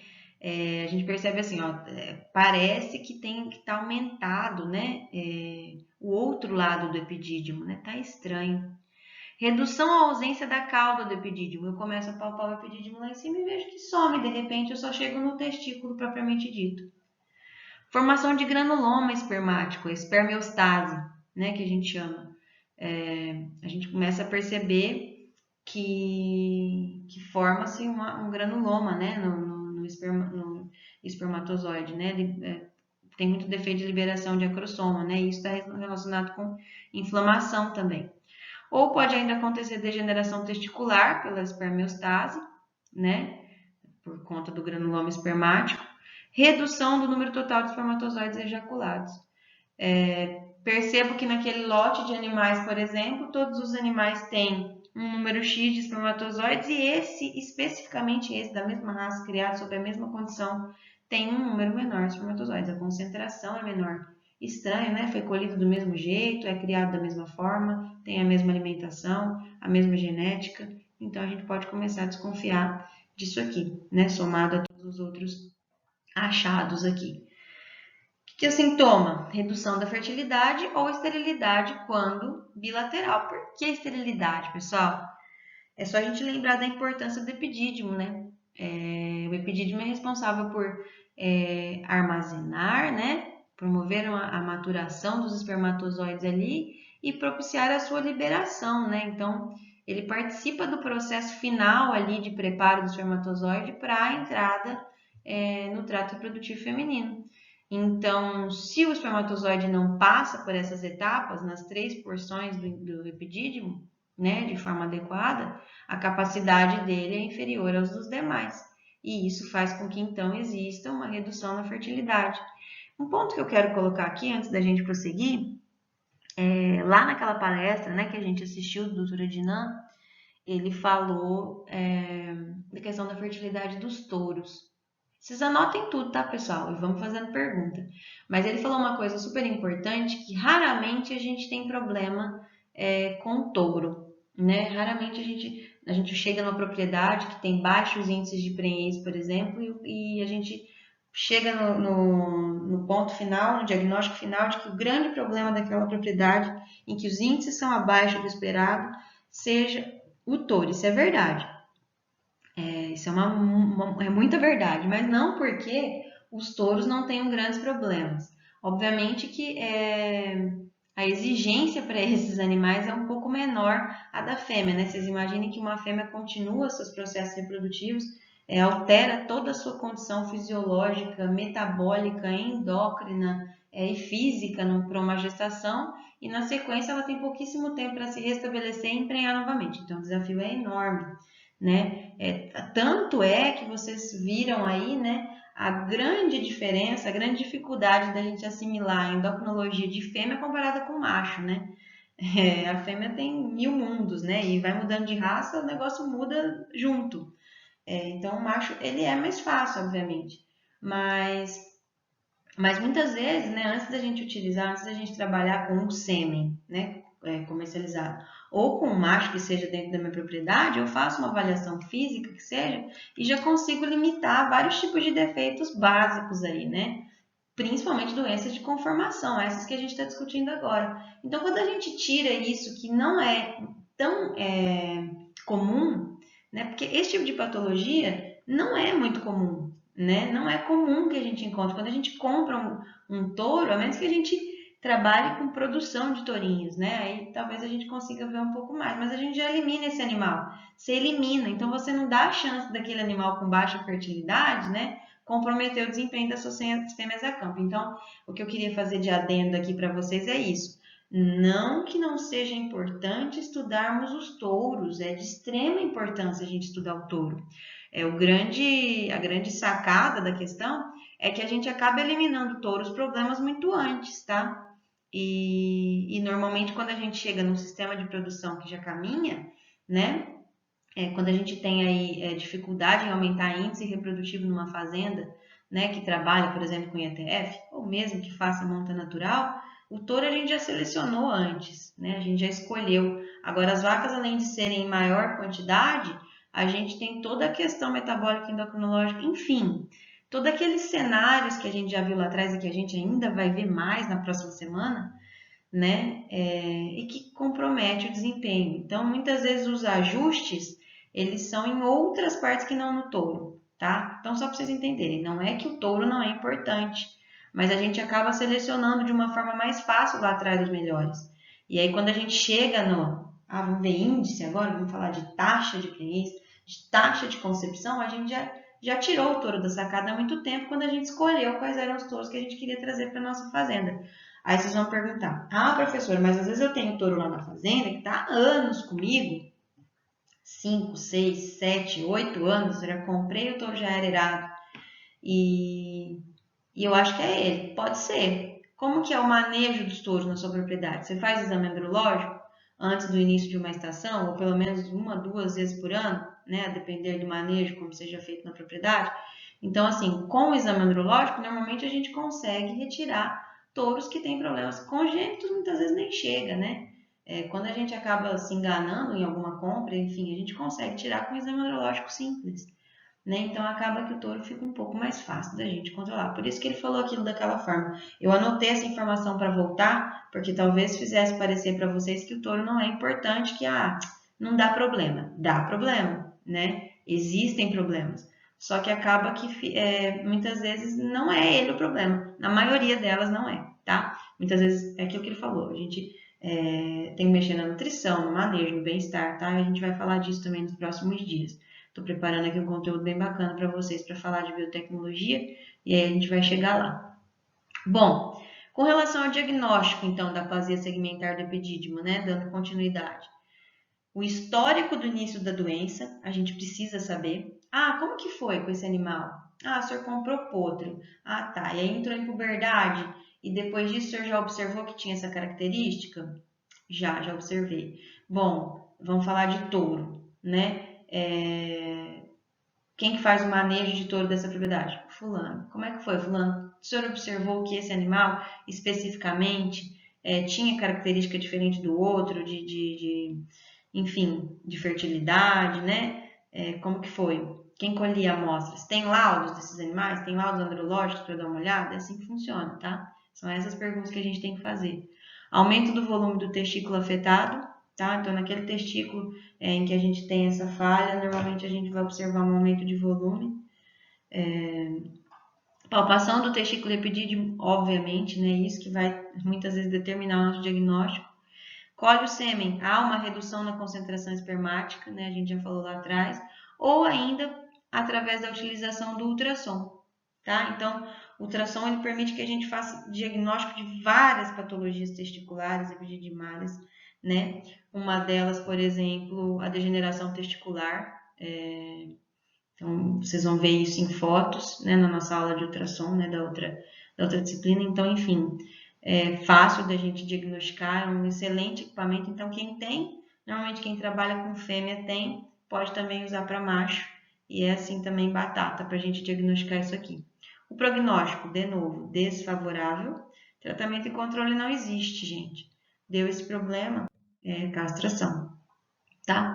A gente percebe assim, ó, parece que tem que estar aumentado, né, o outro lado do epidídimo, né, tá estranho. Redução ou ausência da cauda do epidídimo. Eu começo a palpar o epidídimo lá em cima e vejo que some, de repente eu só chego no testículo propriamente dito. Formação de granuloma espermático, espermeostase, né, que a gente chama. A gente começa a perceber que forma-se um granuloma, né, no espermatozoide, né, tem muito defeito de liberação de acrosoma, né, e isso está relacionado com inflamação também. Ou pode ainda acontecer degeneração testicular pela espermeostase, né, por conta do granuloma espermático, redução do número total de espermatozoides ejaculados. Percebo que naquele lote de animais, por exemplo, todos os animais têm um número X de espermatozoides e especificamente esse, da mesma raça, criado sob a mesma condição, tem um número menor de espermatozoides. A concentração é menor. Estranho, né? Foi colhido do mesmo jeito, é criado da mesma forma, tem a mesma alimentação, a mesma genética. Então a gente pode começar a desconfiar disso aqui, né? Somado a todos os outros achados aqui. O que é o sintoma? Redução da fertilidade ou esterilidade quando bilateral. Por que esterilidade, pessoal? É só a gente lembrar da importância do epidídimo, né? O epidídimo é responsável por armazenar, né? Promover a maturação dos espermatozoides ali e propiciar a sua liberação, né? Então, ele participa do processo final ali de preparo do espermatozoide para a entrada no trato reprodutivo feminino. Então, se o espermatozoide não passa por essas etapas, nas 3 porções do epidídimo, né, de forma adequada, a capacidade dele é inferior aos dos demais. E isso faz com que, então, exista uma redução na fertilidade. Um ponto que eu quero colocar aqui, antes da gente prosseguir, lá naquela palestra, né, que a gente assistiu do Dr. Adnan, ele falou da questão da fertilidade dos touros. Vocês anotem tudo, tá, pessoal? E vamos fazendo pergunta. Mas ele falou uma coisa super importante, que raramente a gente tem problema com touro, né? Raramente a gente chega numa propriedade que tem baixos índices de prenhez, por exemplo, e a gente chega no ponto final, no diagnóstico final, de que o grande problema daquela propriedade, em que os índices são abaixo do esperado, seja o touro. Isso é verdade. Isso é muita verdade, mas não porque os touros não tenham grandes problemas. Obviamente que a exigência para esses animais é um pouco menor a da fêmea, né? Vocês imaginem que uma fêmea continua seus processos reprodutivos, altera toda a sua condição fisiológica, metabólica, endócrina e física para uma gestação, e na sequência ela tem pouquíssimo tempo para se restabelecer e emprenhar novamente. Então o desafio é enorme, né? Tanto é que vocês viram aí, né, a grande diferença, a grande dificuldade da gente assimilar a endocrinologia de fêmea comparada com macho, né? A fêmea tem 1000 mundos, né? E vai mudando de raça, o negócio muda junto. Então o macho, ele é mais fácil, obviamente. Mas muitas vezes, né, antes da gente trabalhar com um sêmen, né, comercializado, ou com um macho que seja dentro da minha propriedade, eu faço uma avaliação física que seja e já consigo limitar vários tipos de defeitos básicos aí, né? Principalmente doenças de conformação, essas que a gente está discutindo agora. Então, quando a gente tira isso que não é tão comum, né? Porque esse tipo de patologia não é muito comum, né? Não é comum que a gente encontre. Quando a gente compra um touro, a menos que a gente trabalhe com produção de tourinhos, né? Aí talvez a gente consiga ver um pouco mais, mas a gente já elimina esse animal. Você elimina, então você não dá a chance daquele animal com baixa fertilidade, né? Comprometer o desempenho das suas fêmeas a campo. Então, o que eu queria fazer de adendo aqui para vocês é isso. Não que não seja importante estudarmos os touros, é de extrema importância a gente estudar o touro. A grande sacada da questão é que a gente acaba eliminando touros problemas muito antes, tá? E normalmente quando a gente chega num sistema de produção que já caminha, né? Quando a gente tem aí dificuldade em aumentar índice reprodutivo numa fazenda, né, que trabalha, por exemplo, com IETF, ou mesmo que faça monta natural, o touro a gente já selecionou antes, né, a gente já escolheu. Agora, as vacas, além de serem em maior quantidade, a gente tem toda a questão metabólica e endocrinológica, enfim, todos aqueles cenários que a gente já viu lá atrás e que a gente ainda vai ver mais na próxima semana, né, e que compromete o desempenho. Então, muitas vezes os ajustes eles são em outras partes que não no touro, tá? Então, só para vocês entenderem, não é que o touro não é importante, mas a gente acaba selecionando de uma forma mais fácil lá atrás os melhores. E aí, quando a gente chega vamos ver índice agora, vamos falar de taxa de prenhez, de taxa de concepção, a gente já tirou o touro da sacada há muito tempo, quando a gente escolheu quais eram os touros que a gente queria trazer para nossa fazenda. Aí vocês vão perguntar, professora, mas às vezes eu tenho touro lá na fazenda que está há anos comigo, 5, 6, 7, 8 anos, eu já comprei o touro já era irado. E eu acho que é ele. Pode ser. Como que é o manejo dos touros na sua propriedade? Você faz exame andrológico antes do início de uma estação, ou pelo menos uma, duas vezes por ano, né? A depender do manejo, como seja feito na propriedade. Então, assim, com o exame andrológico, normalmente a gente consegue retirar touros que têm problemas congênitos, muitas vezes nem chega, né? Quando a gente acaba se enganando em alguma compra, enfim, a gente consegue tirar com um exame andrológico simples, né? Então acaba que o touro fica um pouco mais fácil da gente controlar. Por isso que ele falou aquilo daquela forma. Eu anotei essa informação para voltar, porque talvez fizesse parecer para vocês que o touro não é importante, que não dá problema. Dá problema, né? Existem problemas. Só que acaba que muitas vezes não é ele o problema. Na maioria delas não é, tá? Muitas vezes é aquilo que ele falou. A gente tem que mexer na nutrição, no manejo, no bem-estar, tá? A gente vai falar disso também nos próximos dias. Estou preparando aqui um conteúdo bem bacana para vocês para falar de biotecnologia e aí a gente vai chegar lá. Bom, com relação ao diagnóstico, então, da aplasia segmentar do epidídimo, né, dando continuidade. O histórico do início da doença, a gente precisa saber. Como que foi com esse animal? O senhor comprou potro. Tá. E aí entrou em puberdade e depois disso o senhor já observou que tinha essa característica? Já observei. Bom, vamos falar de touro, né? Quem que faz o manejo de touro dessa propriedade? Fulano. Como é que foi, fulano? O senhor observou que esse animal, especificamente, tinha característica diferente do outro, enfim, de fertilidade, né? Como que foi? Quem colhia amostras? Tem laudos desses animais? Tem laudos andrológicos para dar uma olhada? É assim que funciona, tá? São essas perguntas que a gente tem que fazer. Aumento do volume do testículo afetado, tá? Então, naquele testículo em que a gente tem essa falha, normalmente a gente vai observar um aumento de volume. Palpação do testículo epidídimo, obviamente, né? Isso que vai muitas vezes determinar o nosso diagnóstico. Colhe o sêmen, há uma redução na concentração espermática, né? A gente já falou lá atrás. Ou ainda através da utilização do ultrassom, tá? Então, o ultrassom ele permite que a gente faça diagnóstico de várias patologias testiculares, epididimárias, né? Uma delas, por exemplo, a degeneração testicular. Então, vocês vão ver isso em fotos, né? Na nossa aula de ultrassom, né? Da outra disciplina. Então, enfim, é fácil da gente diagnosticar, é um excelente equipamento. Então, quem tem, normalmente quem trabalha com fêmea tem, pode também usar para macho. E é assim também batata para a gente diagnosticar isso aqui. O prognóstico, de novo, desfavorável. Tratamento e controle não existe, gente. Deu esse problema, castração, tá?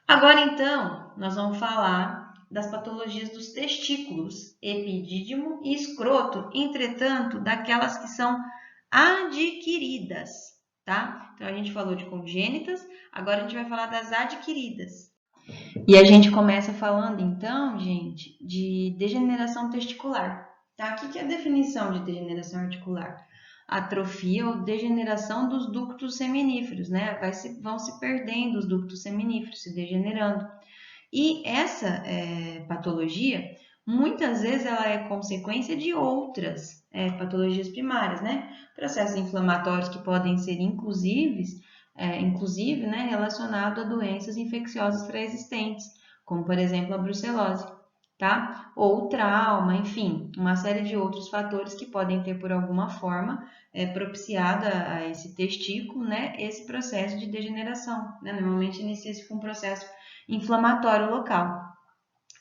Agora, então, nós vamos falar das patologias dos testículos, epidídimo e escroto, entretanto, daquelas que são adquiridas, tá? Então, a gente falou de congênitas, agora a gente vai falar das adquiridas. E a gente começa falando, então, gente, de degeneração testicular, tá? O que é a definição de degeneração articular? Atrofia ou degeneração dos ductos seminíferos, né? Vão se perdendo os ductos seminíferos, se degenerando. E essa patologia, muitas vezes ela é consequência de outras patologias primárias, né? Processos inflamatórios que podem ser inclusive, né, relacionado a doenças infecciosas pré-existentes, como por exemplo a brucelose, tá? Ou trauma, enfim, uma série de outros fatores que podem ter por alguma forma propiciado a esse testículo, né, esse processo de degeneração, né? Normalmente inicia-se com um processo inflamatório local.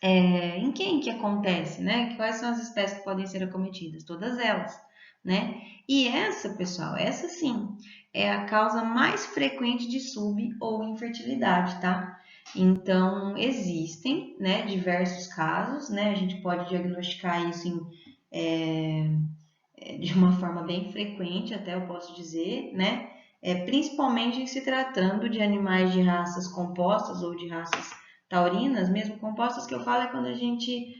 Em quem que acontece, né? Quais são as espécies que podem ser acometidas? Todas elas, né? E essa, pessoal, essa sim, é a causa mais frequente de sub ou infertilidade, tá? Então, existem, né, diversos casos, né? A gente pode diagnosticar isso de uma forma bem frequente, até eu posso dizer, né? Principalmente em se tratando de animais de raças compostas ou de raças taurinas, mesmo compostas que eu falo é quando a gente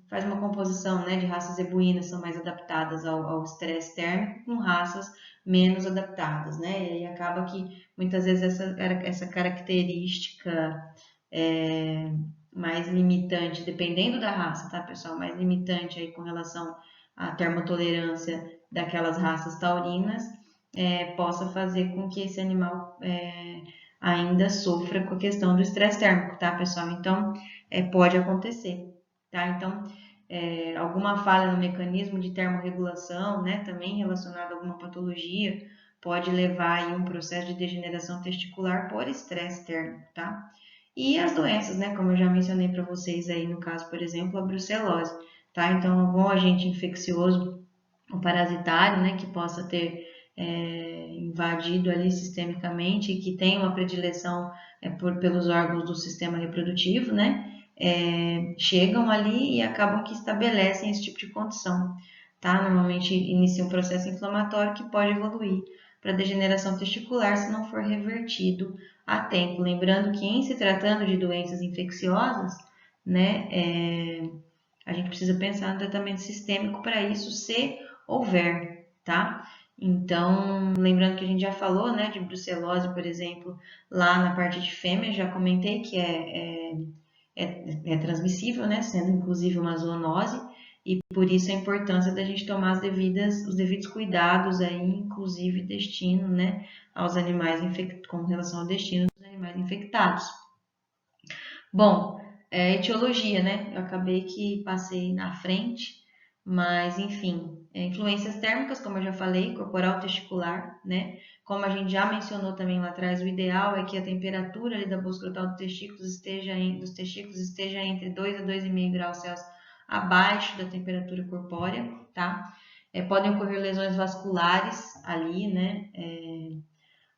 faz uma composição, né, de raças ebuínas, são mais adaptadas ao estresse térmico, com raças menos adaptadas, né? E aí acaba que muitas vezes essa característica mais limitante, dependendo da raça, tá, pessoal? Mais limitante aí com relação à termotolerância daquelas raças taurinas, possa fazer com que esse animal ainda sofra com a questão do estresse térmico, tá, pessoal? Então, pode acontecer, tá? Então, alguma falha no mecanismo de termorregulação, né, também relacionado a alguma patologia, pode levar aí um processo de degeneração testicular por estresse térmico, tá? E as doenças, né, como eu já mencionei para vocês aí, no caso, por exemplo, a brucelose, tá? Então, algum agente infeccioso ou parasitário, né, que possa ter invadido ali sistemicamente e que tem uma predileção pelos órgãos do sistema reprodutivo, né, chegam ali e acabam que estabelecem esse tipo de condição, tá? Normalmente inicia um processo inflamatório que pode evoluir para degeneração testicular se não for revertido a tempo. Lembrando que em se tratando de doenças infecciosas, né, a gente precisa pensar no tratamento sistêmico para isso, se houver, tá? Então, lembrando que a gente já falou, né, de brucelose, por exemplo, lá na parte de fêmea, já comentei que é transmissível, né, sendo inclusive uma zoonose, e por isso a importância da gente tomar os devidos cuidados aí, inclusive destino, né, aos animais com relação ao destino dos animais infectados. Bom, etiologia, né? Eu acabei que passei na frente, mas enfim, influências térmicas, como eu já falei, corporal testicular, né? Como a gente já mencionou também lá atrás, o ideal é que a temperatura ali da bolsa escrotal dos testículos esteja entre 2 a 2,5 graus Celsius abaixo da temperatura corpórea, tá? Podem ocorrer lesões vasculares ali, né?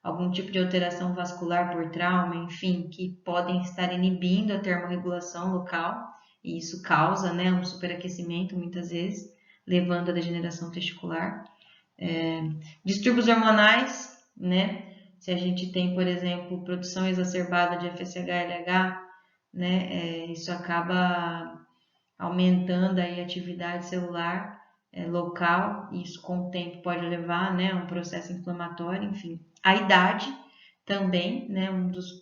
Algum tipo de alteração vascular por trauma, enfim, que podem estar inibindo a termorregulação local, e isso causa, né, um superaquecimento muitas vezes, levando à degeneração testicular. Distúrbios hormonais, né, se a gente tem, por exemplo, produção exacerbada de FSH-LH, né, isso acaba aumentando aí a atividade celular local, e isso com o tempo pode levar, né, a um processo inflamatório, enfim. A idade também, né, um dos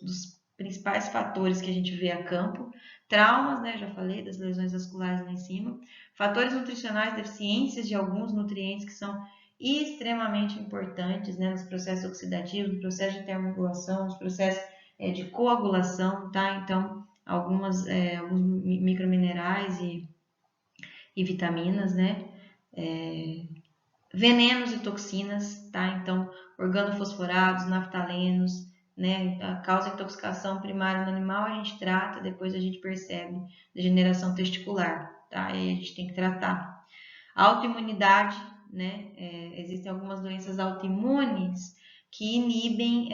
principais fatores que a gente vê a campo. Traumas, né, já falei das lesões vasculares lá em cima. Fatores nutricionais, deficiências de alguns nutrientes que são extremamente importantes, né, nos processos oxidativos, no processo de termorregulação, nos processos de coagulação, tá? Então, alguns microminerais e vitaminas, né? Venenos e toxinas, tá? Então, organofosforados, naftalenos, né? A causa de intoxicação primária no animal a gente trata, depois a gente percebe degeneração testicular, tá? E aí a gente tem que tratar. Autoimunidade, né? Existem algumas doenças autoimunes que inibem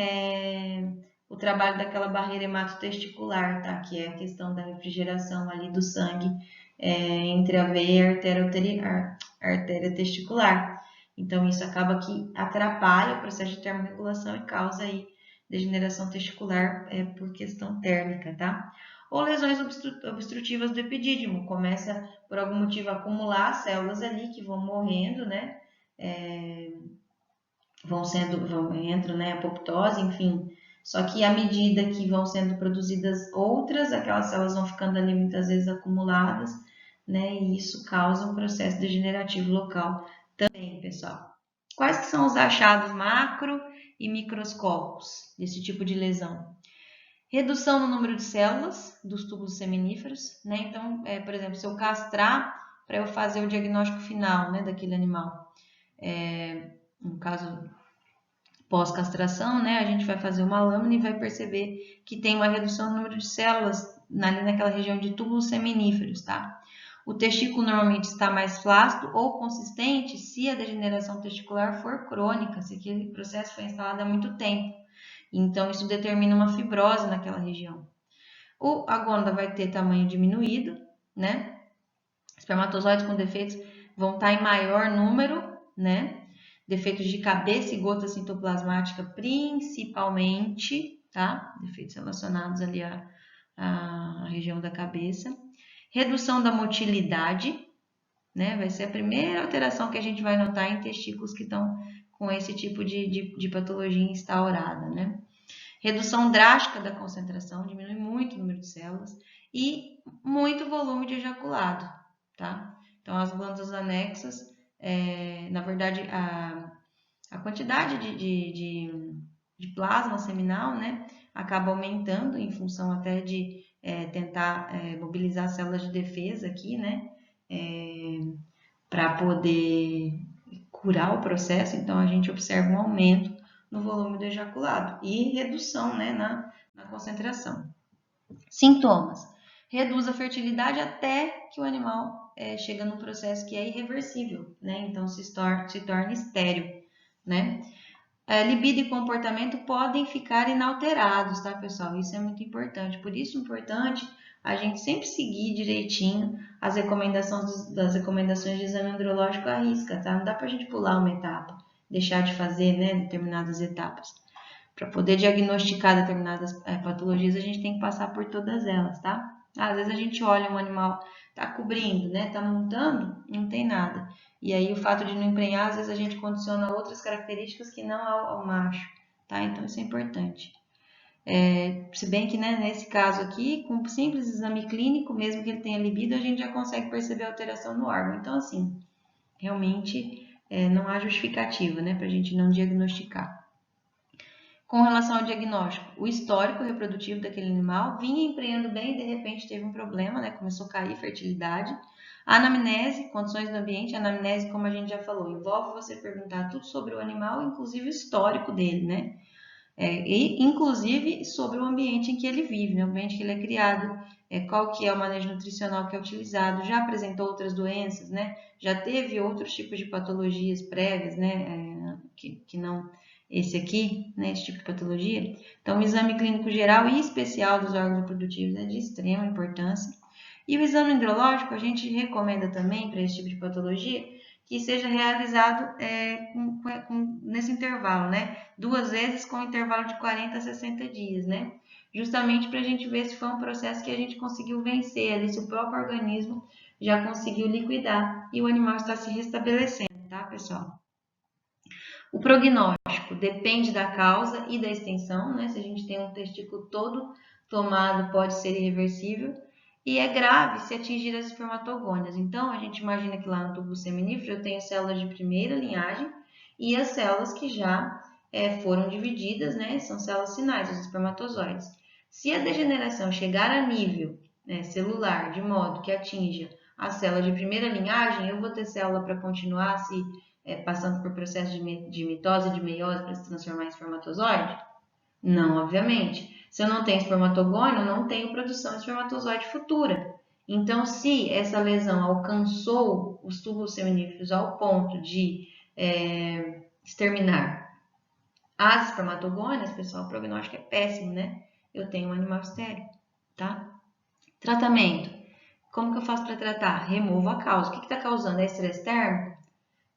o trabalho daquela barreira hematotesticular, tá? Que é a questão da refrigeração ali do sangue entre a veia e a artéria testicular. Então, isso acaba que atrapalha o processo de termorregulação e causa aí degeneração testicular por questão térmica, tá? Ou lesões obstrutivas do epidídimo, começa por algum motivo a acumular células ali que vão morrendo, né? Entram, né, apoptose, enfim. Só que à medida que vão sendo produzidas outras, aquelas células vão ficando ali muitas vezes acumuladas né? E isso causa um processo degenerativo local também, pessoal. Quais que são os achados macro e microscópicos desse tipo de lesão? Redução no número de células dos túbulos seminíferos, né? Então, por exemplo, se eu castrar para eu fazer o diagnóstico final, né, daquele animal, no caso pós-castração, né, a gente vai fazer uma lâmina e vai perceber que tem uma redução no número de células ali naquela região de túbulos seminíferos, tá? O testículo normalmente está mais flácido ou consistente se a degeneração testicular for crônica, se aquele processo foi instalado há muito tempo. Então, isso determina uma fibrose naquela região. A gônada vai ter tamanho diminuído, né? Espermatozoides com defeitos vão estar em maior número, né? Defeitos de cabeça e gota citoplasmática principalmente, tá? Defeitos relacionados ali à região da cabeça. Redução da motilidade, né? Vai ser a primeira alteração que a gente vai notar em testículos que estão com esse tipo de patologia instaurada, né? Redução drástica da concentração, diminui muito o número de células e muito volume de ejaculado, tá? Então, as glândulas anexas, na verdade, a quantidade de plasma seminal, né, acaba aumentando em função até de tentar mobilizar células de defesa aqui, né, para poder curar o processo. Então, a gente observa um aumento no volume do ejaculado e redução, né, na concentração. Sintomas. Reduz a fertilidade até que o animal chega num processo que é irreversível, né? Então se torna estéril, né? Libido e comportamento podem ficar inalterados, tá, pessoal? Isso é muito importante. Por isso é importante a gente sempre seguir direitinho as recomendações das recomendações de exame andrológico à risca, tá? Não dá pra gente pular uma etapa, deixar de fazer, né, determinadas etapas. Para poder diagnosticar determinadas patologias, a gente tem que passar por todas elas, tá? Às vezes a gente olha um animal, tá cobrindo, né? Tá montando, não tem nada. E aí o fato de não emprenhar, às vezes a gente condiciona outras características que não ao macho, tá? Então isso é importante. Se bem que, né, nesse caso aqui, com um simples exame clínico, mesmo que ele tenha libido, a gente já consegue perceber a alteração no órgão. Então, assim, realmente não há justificativa, né, para a gente não diagnosticar. Com relação ao diagnóstico, o histórico reprodutivo daquele animal vinha emprenhando bem e de repente teve um problema, né? Começou a cair fertilidade. A anamnese, condições do ambiente, a anamnese, como a gente já falou, envolve você perguntar tudo sobre o animal, inclusive o histórico dele, né? E inclusive sobre o ambiente em que ele vive, né? O ambiente que ele é criado, qual que é o manejo nutricional que é utilizado, já apresentou outras doenças, né? Já teve outros tipos de patologias prévias, né? Que não esse aqui, né, esse tipo de patologia. Então, o exame clínico geral e especial dos órgãos reprodutivos é de extrema importância. E o exame andrológico, a gente recomenda também para esse tipo de patologia que seja realizado nesse intervalo, né? 2 vezes com intervalo de 40 a 60 dias, né? Justamente para a gente ver se foi um processo que a gente conseguiu vencer ali, se o próprio organismo já conseguiu liquidar e o animal está se restabelecendo, tá, pessoal? O prognóstico depende da causa e da extensão, né? Se a gente tem um testículo todo tomado, pode ser irreversível. E é grave se atingir as espermatogônias. Então, a gente imagina que lá no tubo seminífero eu tenho células de primeira linhagem e as células que já foram divididas, né? São células sinais, os espermatozoides. Se a degeneração chegar a nível celular, de modo que atinja a célula de primeira linhagem, eu vou ter célula para continuar se passando por processo de mitose e de meiose para se transformar em espermatozoide? Não, obviamente. Se eu não tenho espermatogônio, eu não tenho produção de espermatozoide futura. Então, se essa lesão alcançou os túbulos seminíferos ao ponto de exterminar as espermatogônias, pessoal, o prognóstico é péssimo, né? Eu tenho um animal estéril, tá? Tratamento. Como que eu faço para tratar? Removo a causa. O que está causando? É estresse térmico?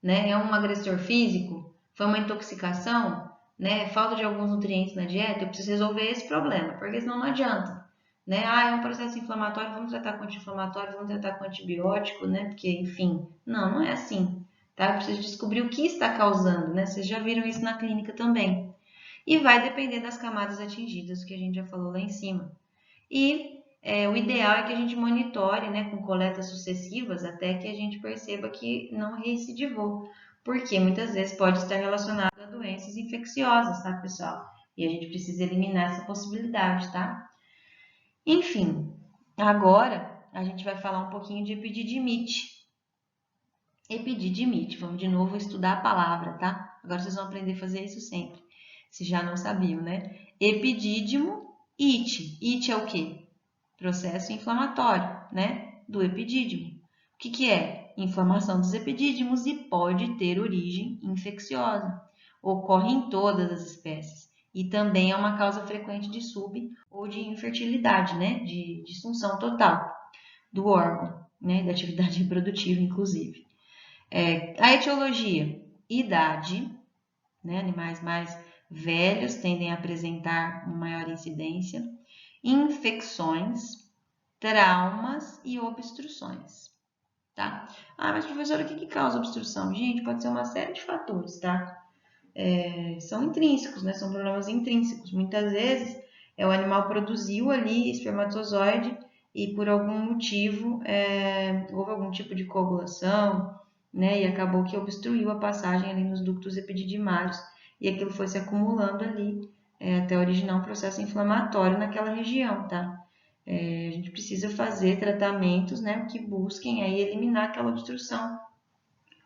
Né? É um agressor físico? Foi uma intoxicação? Né? Falta de alguns nutrientes na dieta? Eu preciso resolver esse problema, porque senão não adianta. Né? É um processo inflamatório, vamos tratar com anti-inflamatório, vamos tratar com antibiótico, né? Porque, enfim, não é assim. Tá? Eu preciso descobrir o que está causando, né? Vocês já viram isso na clínica também. E vai depender das camadas atingidas, que a gente já falou lá em cima. E o ideal é que a gente monitore, né, com coletas sucessivas até que a gente perceba que não recidivou. Porque muitas vezes pode estar relacionado a doenças infecciosas, tá, pessoal? E a gente precisa eliminar essa possibilidade, tá? Enfim, agora a gente vai falar um pouquinho de epididimite. Epididimite, vamos de novo estudar a palavra, tá? Agora vocês vão aprender a fazer isso sempre, se já não sabiam, né? Epidídimo, ite. Ite é o quê? Processo inflamatório, né? Do epidídimo. O que é? Inflamação dos epidídimos e pode ter origem infecciosa. Ocorre em todas as espécies e também é uma causa frequente de sub ou de infertilidade, né? De disfunção total do órgão, né? Da atividade reprodutiva, inclusive. A etiologia, idade, né? Animais mais velhos tendem a apresentar uma maior incidência, infecções, traumas e obstruções, tá? Ah, mas professora, o que causa obstrução? Gente, pode ser uma série de fatores, tá? São intrínsecos, né? São problemas intrínsecos. Muitas vezes o animal produziu ali espermatozoide e por algum motivo houve algum tipo de coagulação, né? E acabou que obstruiu a passagem ali nos ductos epididimários e aquilo foi se acumulando ali até originar um processo inflamatório naquela região, tá? A gente precisa fazer tratamentos, né, que busquem aí eliminar aquela obstrução,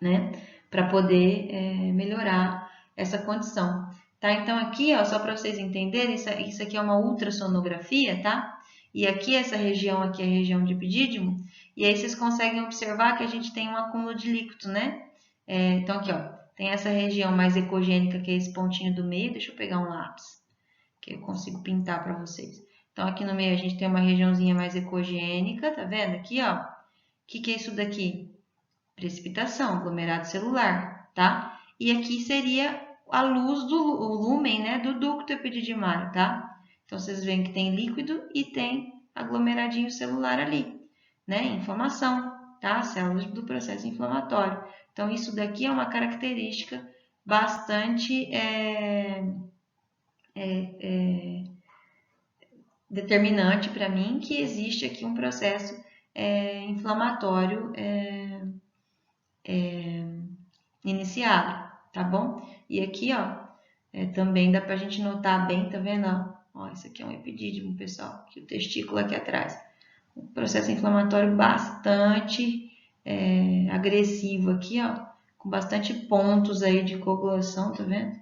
né, para poder melhorar essa condição, tá? Então aqui, ó, só para vocês entenderem, isso aqui é uma ultrassonografia, tá? E aqui essa região aqui é a região de epidídimo, e aí vocês conseguem observar que a gente tem um acúmulo de líquido, né? Então aqui, ó, tem essa região mais ecogênica, que é esse pontinho do meio, deixa eu pegar um lápis, que eu consigo pintar para vocês. Então aqui no meio a gente tem uma regiãozinha mais ecogênica, tá vendo? Aqui, ó, o que é isso daqui? Precipitação, aglomerado celular, tá? E aqui seria a luz do lúmen, né, do ducto epididimário, tá? Então vocês veem que tem líquido e tem aglomeradinho celular ali, né? Inflamação, tá? Células do processo inflamatório. Então isso daqui é uma característica bastante determinante para mim que existe aqui um processo inflamatório iniciado, tá bom? E aqui, ó, também dá pra gente notar bem, tá vendo? Ó, isso aqui é um epidídimo, pessoal, aqui o testículo aqui atrás. Um processo inflamatório bastante agressivo aqui, ó, com bastante pontos aí de coagulação, tá vendo?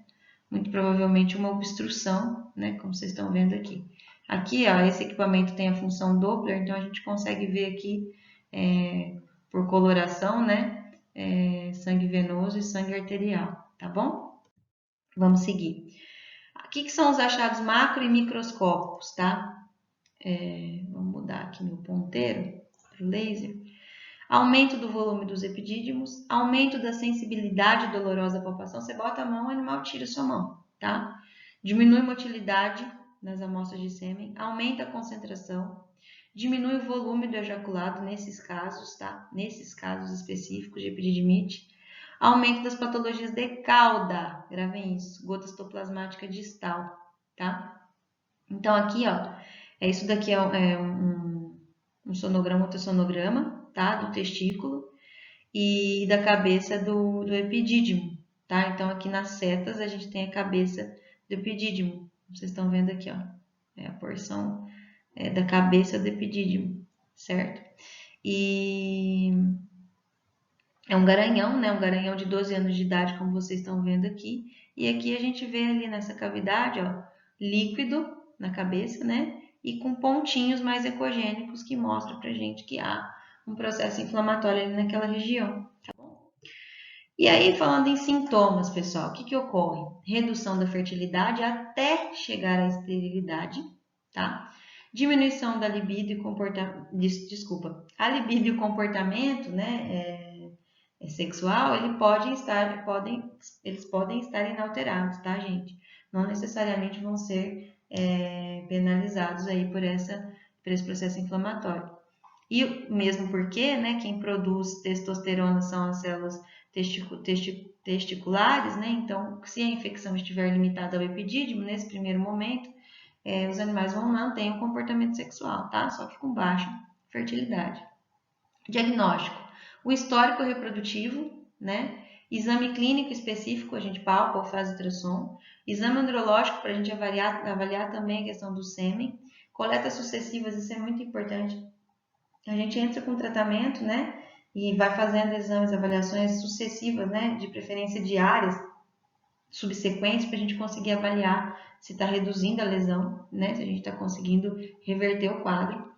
Muito provavelmente uma obstrução, né, como vocês estão vendo aqui. Aqui, ó, esse equipamento tem a função Doppler, então a gente consegue ver aqui por coloração, né, sangue venoso e sangue arterial, tá bom? Vamos seguir. O que são os achados macro e microscópicos, tá? Vamos mudar aqui meu ponteiro para o laser. Aumento do volume dos epidídimos, aumento da sensibilidade dolorosa à palpação. Você bota a mão, o animal tira a sua mão, tá? Diminui motilidade nas amostras de sêmen, aumenta a concentração, diminui o volume do ejaculado nesses casos, tá? Nesses casos específicos de epididimite. Aumento das patologias de cauda, gravem isso, gota citoplasmática distal, tá? Então aqui, ó, isso daqui é um sonograma, ultrassonograma, tá? Do testículo e da cabeça do epidídimo, tá? Então aqui nas setas a gente tem a cabeça do epidídimo, vocês estão vendo aqui, ó, a porção da cabeça do epidídimo, certo? E é um garanhão, né? Um garanhão de 12 anos de idade, como vocês estão vendo aqui. E aqui a gente vê ali nessa cavidade, ó, líquido na cabeça, né? E com pontinhos mais ecogênicos que mostram pra gente que há um processo inflamatório ali naquela região, tá bom? E aí, falando em sintomas, pessoal, o que ocorre? Redução da fertilidade até chegar à esterilidade, tá? Diminuição da libido e comportamento, a libido e o comportamento, né, sexual, eles podem estar inalterados, tá, gente? Não necessariamente vão ser penalizados aí por esse processo inflamatório. E mesmo porque, né, quem produz testosterona são as células testiculares, né? Então, se a infecção estiver limitada ao epidídimo, nesse primeiro momento, os animais vão manter o comportamento sexual, tá? Só que com baixa fertilidade. Diagnóstico: o histórico reprodutivo, né? Exame clínico específico, a gente palpa ou faz ultrassom. Exame andrológico para a gente avaliar também a questão do sêmen. Coletas sucessivas, isso é muito importante. A gente entra com tratamento, né? E vai fazendo exames, avaliações sucessivas, né? De preferência diárias, subsequentes, para a gente conseguir avaliar se está reduzindo a lesão, né? Se a gente está conseguindo reverter o quadro.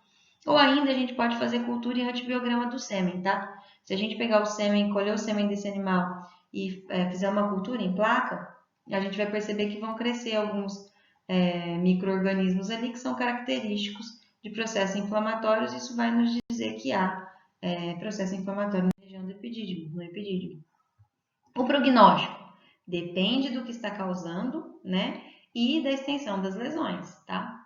Ou ainda a gente pode fazer cultura e retibiograma do sêmen, tá? Se a gente pegar o sêmen, colher o sêmen desse animal e fizer uma cultura em placa, a gente vai perceber que vão crescer alguns micro-organismos ali que são característicos de processos inflamatórios. Isso vai nos dizer que há processo inflamatório na região do epidídimo, no epidídimo. O prognóstico depende do que está causando, né? E da extensão das lesões, tá?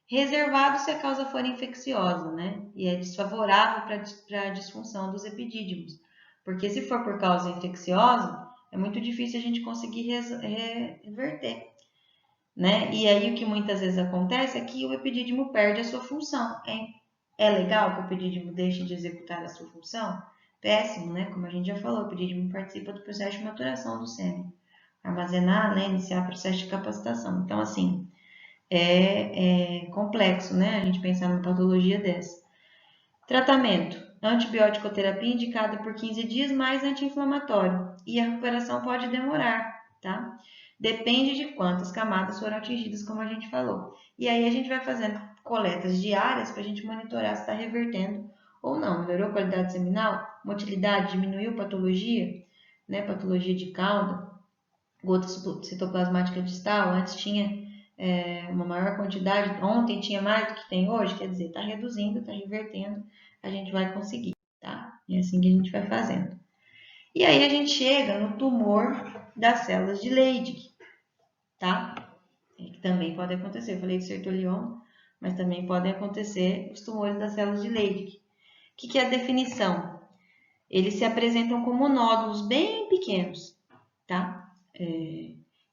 Reservado se a causa for infecciosa, né? E é desfavorável para a disfunção dos epidídimos. Porque se for por causa infecciosa, é muito difícil a gente conseguir reverter, né? E aí o que muitas vezes acontece é que o epidídimo perde a sua função. É legal que o epidídimo deixe de executar a sua função? Péssimo, né? Como a gente já falou, o epidídimo participa do processo de maturação do sêmen. Armazenar, né? Iniciar o processo de capacitação. Então, assim, é complexo, né? A gente pensar numa patologia dessa. Tratamento: antibiótico-terapia indicada por 15 dias mais anti-inflamatório. E a recuperação pode demorar, tá? Depende de quantas camadas foram atingidas, como a gente falou. E aí a gente vai fazendo coletas diárias para a gente monitorar se está revertendo ou não. Melhorou a qualidade seminal? Motilidade? Diminuiu patologia? Né? Patologia de cauda? Gota citoplasmática distal? Antes tinha uma maior quantidade, ontem tinha mais do que tem hoje, quer dizer, está reduzindo, está revertendo, a gente vai conseguir, tá? É assim que a gente vai fazendo. E aí a gente chega no tumor das células de Leydig, tá? Que também pode acontecer. Eu falei de sertolioma, mas também podem acontecer os tumores das células de Leydig. O que é a definição? Eles se apresentam como nódulos bem pequenos, tá?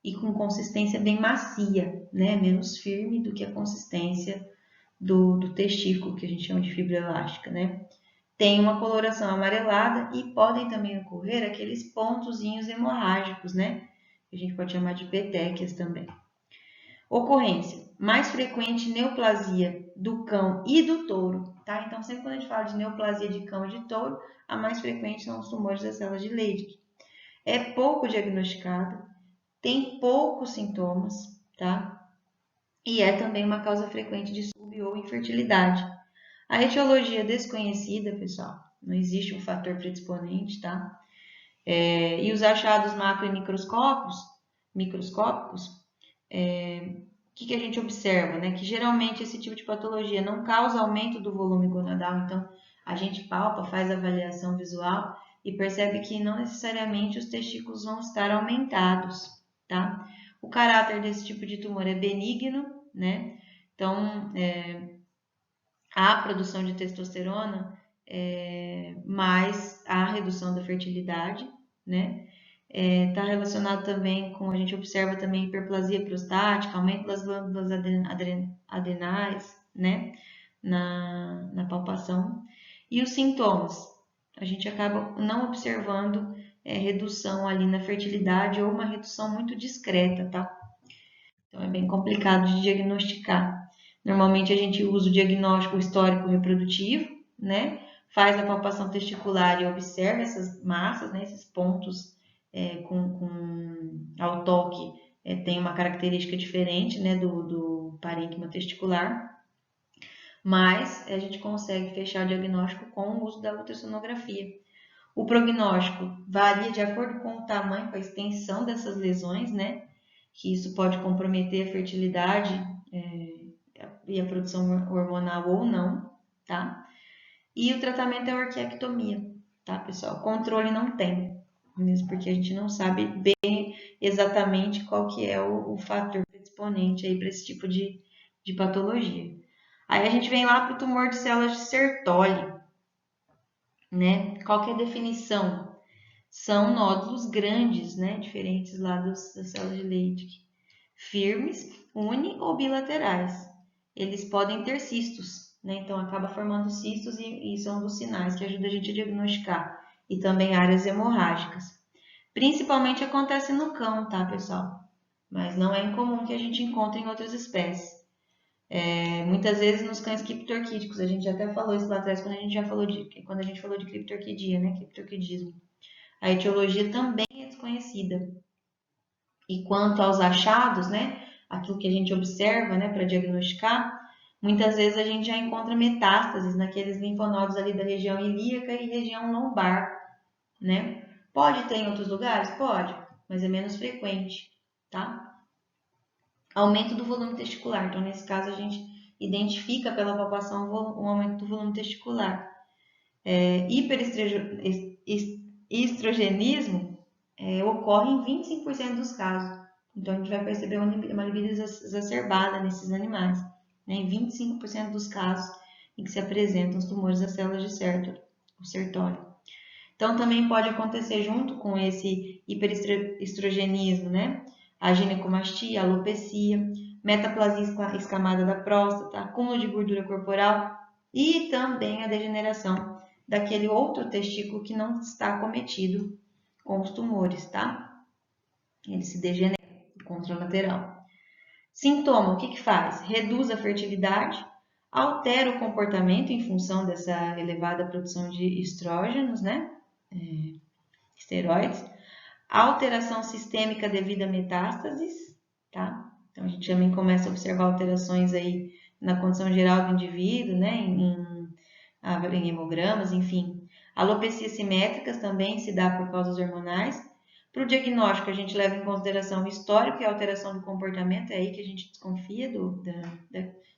E com consistência bem macia, né? Menos firme do que a consistência do testículo, que a gente chama de fibra elástica, né? Tem uma coloração amarelada e podem também ocorrer aqueles pontozinhos hemorrágicos, né? Que a gente pode chamar de petequias também. Ocorrência: mais frequente neoplasia do cão e do touro, tá? Então, sempre quando a gente fala de neoplasia de cão e de touro, a mais frequente são os tumores das células de Leydig. É pouco diagnosticado, tem poucos sintomas, tá? E é também uma causa frequente de sub ou infertilidade. A etiologia é desconhecida, pessoal. Não existe um fator predisponente, tá? E os achados macro e microscópicos, o que a gente observa, né? Que geralmente esse tipo de patologia não causa aumento do volume gonadal, então a gente palpa, faz avaliação visual e percebe que não necessariamente os testículos vão estar aumentados, tá? O caráter desse tipo de tumor é benigno, né? Então, a produção de testosterona, mais a redução da fertilidade, né? Está relacionado também com, a gente observa também hiperplasia prostática, aumento das glândulas adenais, né? Na palpação. E os sintomas? A gente acaba não observando redução ali na fertilidade ou uma redução muito discreta, tá? Então é bem complicado de diagnosticar. Normalmente a gente usa o diagnóstico histórico reprodutivo, né? Faz a palpação testicular e observa essas massas, né? Esses pontos ao toque tem uma característica diferente, né? Do parênquima testicular. Mas a gente consegue fechar o diagnóstico com o uso da ultrassonografia. O prognóstico varia de acordo com o tamanho, com a extensão dessas lesões, né? Que isso pode comprometer a fertilidade e a produção hormonal ou não, tá? E o tratamento é a orquiectomia, tá, pessoal? Controle não tem, mesmo porque a gente não sabe bem exatamente qual que é o fator predisponente aí para esse tipo de patologia. Aí a gente vem lá para o tumor de células de Sertoli, né? Qual que é a definição? São nódulos grandes, né? Diferentes lá das células de Leydig. firmes, uni ou bilaterais. Eles podem ter cistos, né? Então acaba formando cistos e são dos sinais que ajudam a gente a diagnosticar. E também áreas hemorrágicas. Principalmente acontece no cão, tá, pessoal? Mas não é incomum que a gente encontre em outras espécies. Muitas vezes nos cães criptorquídicos, a gente até falou isso lá atrás quando a gente falou de criptorquidia, né? Criptorquidismo. A etiologia também é desconhecida. E quanto aos achados, né? Aquilo que a gente observa, né, para diagnosticar, muitas vezes a gente já encontra metástases naqueles linfonodos ali da região ilíaca e região lombar, né? Pode ter em outros lugares? Pode, mas é menos frequente, tá? Aumento do volume testicular. Então, nesse caso, a gente identifica pela palpação o aumento do volume testicular. Hiperestrogenismo ocorre em 25% dos casos. Então, a gente vai perceber uma libido exacerbada nesses animais, né? Em 25% dos casos em que se apresentam os tumores das células de o sertório. Então, também pode acontecer junto com esse hiperestrogenismo, né? A ginecomastia, a alopecia, metaplasia escamada da próstata, acúmulo de gordura corporal e também a degeneração daquele outro testículo que não está acometido com os tumores, tá? Ele se degenera, contralateral. Sintoma, o que faz? Reduz a fertilidade, altera o comportamento em função dessa elevada produção de estrógenos, né? Esteroides, alteração sistêmica devido a metástases, tá? Então a gente também começa a observar alterações aí na condição geral do indivíduo, né? Em hemogramas, enfim. Alopecias simétricas também se dá por causas hormonais. Para o diagnóstico, a gente leva em consideração o histórico e a alteração do comportamento, é aí que a gente desconfia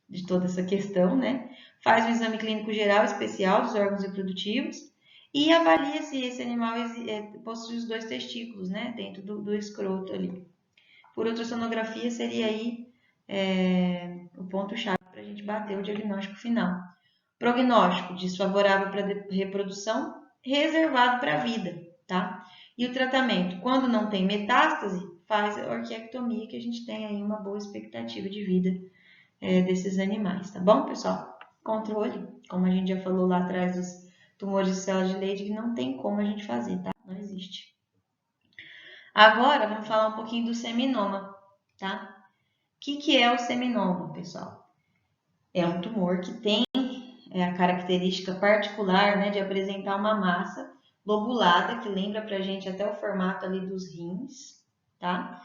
de toda essa questão, né? Faz um exame clínico geral especial dos órgãos reprodutivos e avalia se esse animal possui os dois testículos, né? Dentro do escroto ali. Por ultrassonografia seria aí o ponto-chave para a gente bater o diagnóstico final. Prognóstico desfavorável para reprodução, reservado para a vida, tá? E o tratamento, quando não tem metástase, faz a orquiectomia, que a gente tem aí uma boa expectativa de vida desses animais, tá bom, pessoal? Controle, como a gente já falou lá atrás dos tumores de células de Leydig, não tem como a gente fazer, tá? Não existe. Agora, vamos falar um pouquinho do seminoma, tá? O que é o seminoma, pessoal? É um tumor que tem a característica particular, né, de apresentar uma massa lobulada, que lembra pra gente até o formato ali dos rins, tá?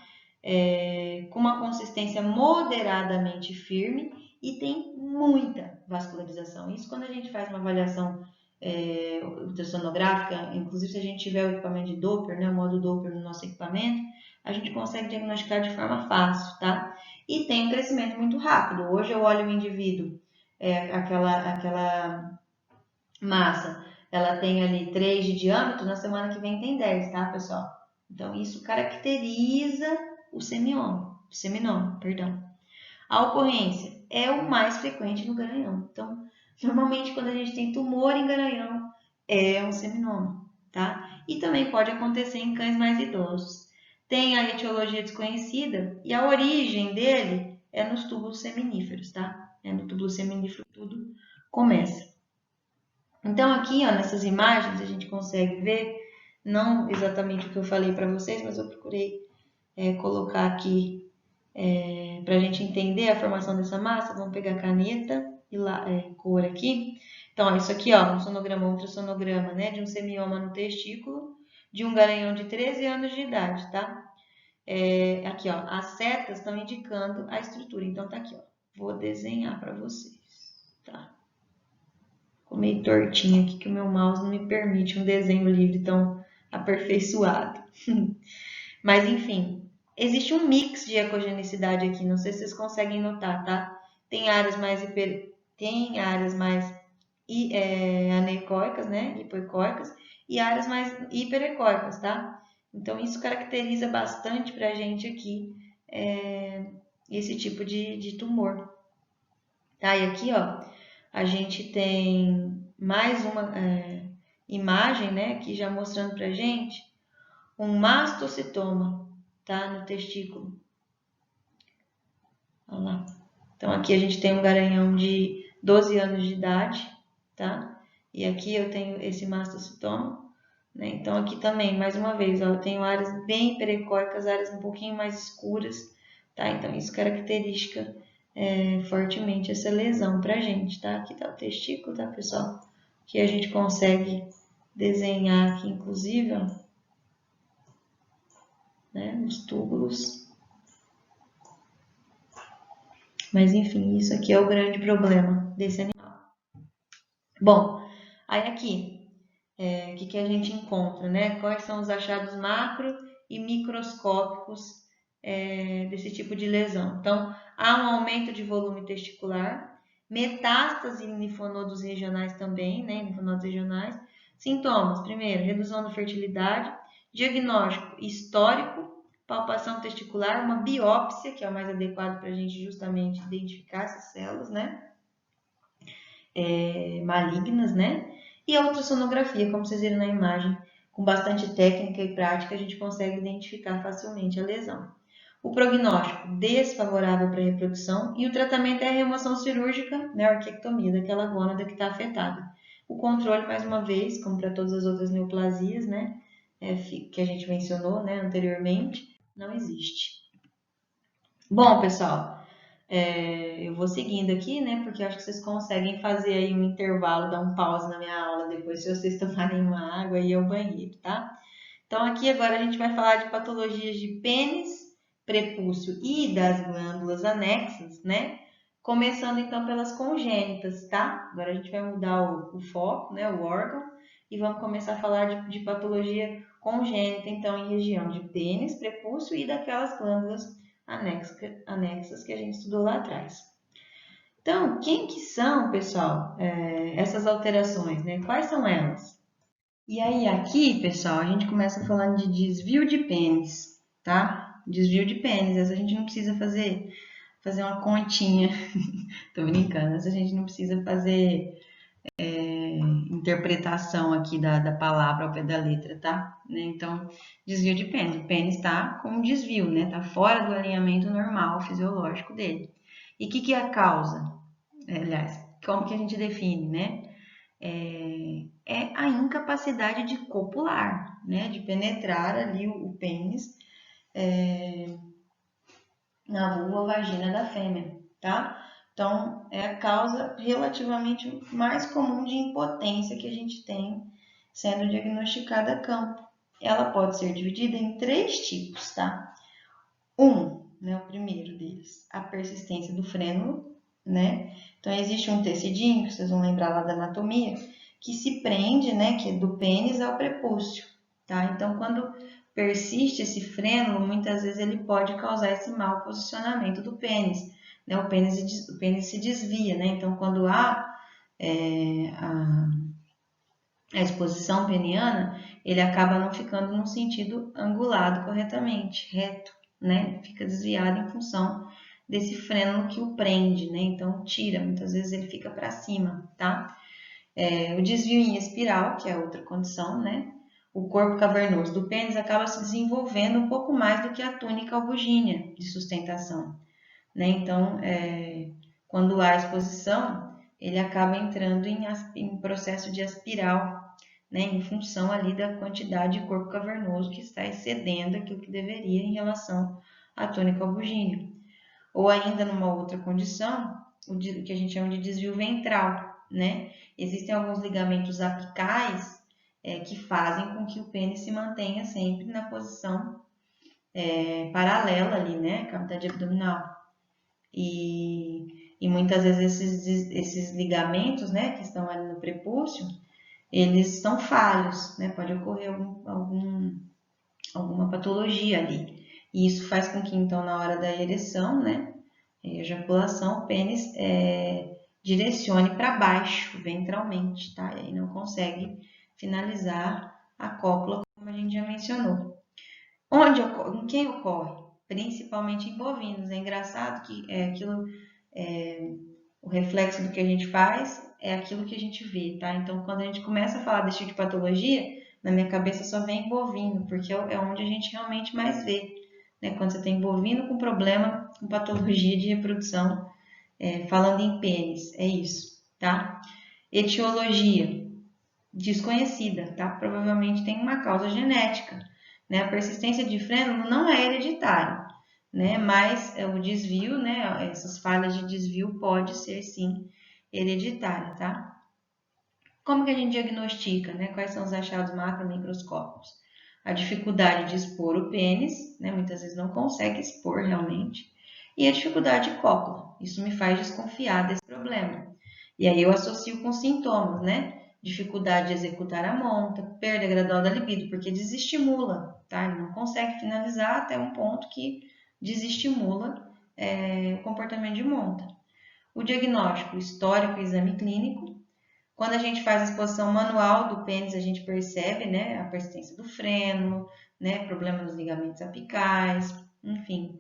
Com uma consistência moderadamente firme e tem muita vascularização. Isso quando a gente faz uma avaliação ultrassonográfica, inclusive se a gente tiver o equipamento de Doppler, né, o modo Doppler no nosso equipamento, a gente consegue diagnosticar de forma fácil, tá? E tem um crescimento muito rápido. Hoje eu olho o indivíduo, aquela massa, ela tem ali 3 de diâmetro, na semana que vem tem 10, tá, pessoal? Então, isso caracteriza o seminoma, perdão. A ocorrência é o mais frequente no garanhão. Então, normalmente, quando a gente tem tumor em garanhão, é um seminoma, tá? E também pode acontecer em cães mais idosos. Tem a etiologia desconhecida e a origem dele é nos túbulos seminíferos, tá? É no túbulo seminífero tudo começa. Então, aqui, ó, nessas imagens, a gente consegue ver, não exatamente o que eu falei para vocês, mas eu procurei colocar aqui para a gente entender a formação dessa massa. Vamos pegar caneta e cor aqui. Então, ó, isso aqui, ó, um sonograma, um ultrassonograma, né, de um semioma no testículo, de um garanhão de 13 anos de idade, tá? Aqui, ó, as setas estão indicando a estrutura. Então, tá aqui, ó. Vou desenhar para vocês, tá? Ficou meio tortinho aqui que o meu mouse não me permite um desenho livre tão aperfeiçoado. Mas, enfim, existe um mix de ecogenicidade aqui. Não sei se vocês conseguem notar, tá? Tem áreas mais anecoicas, né? Hipoecoicas, e áreas mais hiperecoicas, tá? Então, isso caracteriza bastante para a gente aqui esse tipo de tumor. Tá? E aqui, ó, a gente tem mais uma imagem, né? Aqui já mostrando pra gente um mastocitoma, tá? No testículo. Olha lá. Então, aqui a gente tem um garanhão de 12 anos de idade, tá? E aqui eu tenho esse mastocitoma, né? Então, aqui também, mais uma vez, ó, eu tenho áreas bem pericóicas, áreas um pouquinho mais escuras, tá? Então, isso caracteriza fortemente essa lesão pra gente, tá? Aqui tá o testículo, tá, pessoal? Que a gente consegue desenhar aqui, inclusive, ó, né? Os túbulos. Mas, enfim, isso aqui é o grande problema desse animal. Bom, aí aqui, o que a gente encontra, né? Quais são os achados macro e microscópicos desse tipo de lesão? Então, há um aumento de volume testicular, metástase em linfonodos regionais também, né? Linfonodos regionais. Sintomas, primeiro, redução da fertilidade, diagnóstico histórico, palpação testicular, uma biópsia, que é o mais adequado para a gente justamente identificar essas células, né? Malignas, né? E a ultrassonografia, como vocês viram na imagem, com bastante técnica e prática, a gente consegue identificar facilmente a lesão. O prognóstico desfavorável para a reprodução e o tratamento é a remoção cirúrgica, né, a orquiectomia daquela gônada que está afetada. O controle, mais uma vez, como para todas as outras neoplasias, né, que a gente mencionou, né, anteriormente, não existe. Bom, pessoal, eu vou seguindo aqui, né? Porque eu acho que vocês conseguem fazer aí um intervalo, dar um pause na minha aula depois, se vocês tomarem uma água e ir ao banheiro, tá? Então, aqui agora a gente vai falar de patologias de pênis, prepúcio e das glândulas anexas, né? Começando então pelas congênitas, tá? Agora a gente vai mudar o foco, né? O órgão, e vamos começar a falar de patologia congênita, então, em região de pênis, prepúcio e daquelas glândulas anexas que a gente estudou lá atrás. Então, quem que são, pessoal, essas alterações, né? Quais são elas? E aí, aqui, pessoal, a gente começa falando de desvio de pênis, tá? Desvio de pênis, essa a gente não precisa fazer uma continha, tô brincando, essa a gente não precisa fazer interpretação aqui da palavra ao pé da letra, tá? Então, desvio de pênis. O pênis está com um desvio, né? Tá fora do alinhamento normal fisiológico dele. E o que é a causa? Aliás, como que a gente define, né? É a incapacidade de copular, né? De penetrar ali o pênis na vulva vagina da fêmea, tá? Então, é a causa relativamente mais comum de impotência que a gente tem sendo diagnosticada a campo. Ela pode ser dividida em 3 tipos, tá? Né, o primeiro deles, a persistência do frênulo, né? Então, existe um tecidinho, que vocês vão lembrar lá da anatomia, que se prende, né, que é do pênis ao prepúcio, tá? Então, quando persiste esse frênulo, muitas vezes ele pode causar esse mau posicionamento do pênis, né? O pênis se desvia, né? Então, quando há a exposição peniana, ele acaba não ficando no sentido angulado corretamente, reto, né? Fica desviado em função desse frênulo que o prende, né? Então, tira, muitas vezes ele fica para cima, tá? O desvio em espiral, que é outra condição, né? O corpo cavernoso do pênis acaba se desenvolvendo um pouco mais do que a túnica albugínea de sustentação, né? Então, quando há exposição, ele acaba entrando em processo de aspiral, né? Em função ali da quantidade de corpo cavernoso que está excedendo aquilo que deveria em relação à túnica albugínea. Ou ainda numa outra condição, o que a gente chama de desvio ventral, né? Existem alguns ligamentos apicais que fazem com que o pênis se mantenha sempre na posição paralela ali, né? Cavidade abdominal. E muitas vezes esses ligamentos, né, que estão ali no prepúcio, eles são falhos, né? Pode ocorrer alguma patologia ali. E isso faz com que, então, na hora da ereção, né, ejaculação, o pênis direcione para baixo, ventralmente, tá? E aí não consegue finalizar a cópula, como a gente já mencionou. Em quem ocorre? Principalmente em bovinos. É engraçado que o reflexo do que a gente faz é aquilo que a gente vê, tá? Então, quando a gente começa a falar desse tipo de patologia, na minha cabeça só vem bovino, porque é onde a gente realmente mais vê, né? Quando você tem bovino com problema, com patologia de reprodução, falando em pênis, é isso, tá? Etiologia, desconhecida, tá? Provavelmente tem uma causa genética, né? A persistência de frênulo não é hereditária, né? Mas o desvio, né? Essas falhas de desvio pode ser sim hereditária, tá? Como que a gente diagnostica, né? Quais são os achados macromicroscópicos? A dificuldade de expor o pênis, né? Muitas vezes não consegue expor realmente, e a dificuldade de cópula. Isso me faz desconfiar desse problema. E aí eu associo com sintomas, né? Dificuldade de executar a monta, perda gradual da libido, porque desestimula, tá? Ele não consegue finalizar até um ponto que desestimula o comportamento de monta. O diagnóstico histórico e exame clínico. Quando a gente faz a exposição manual do pênis, a gente percebe, né, a persistência do freno, né, problema nos ligamentos apicais, enfim.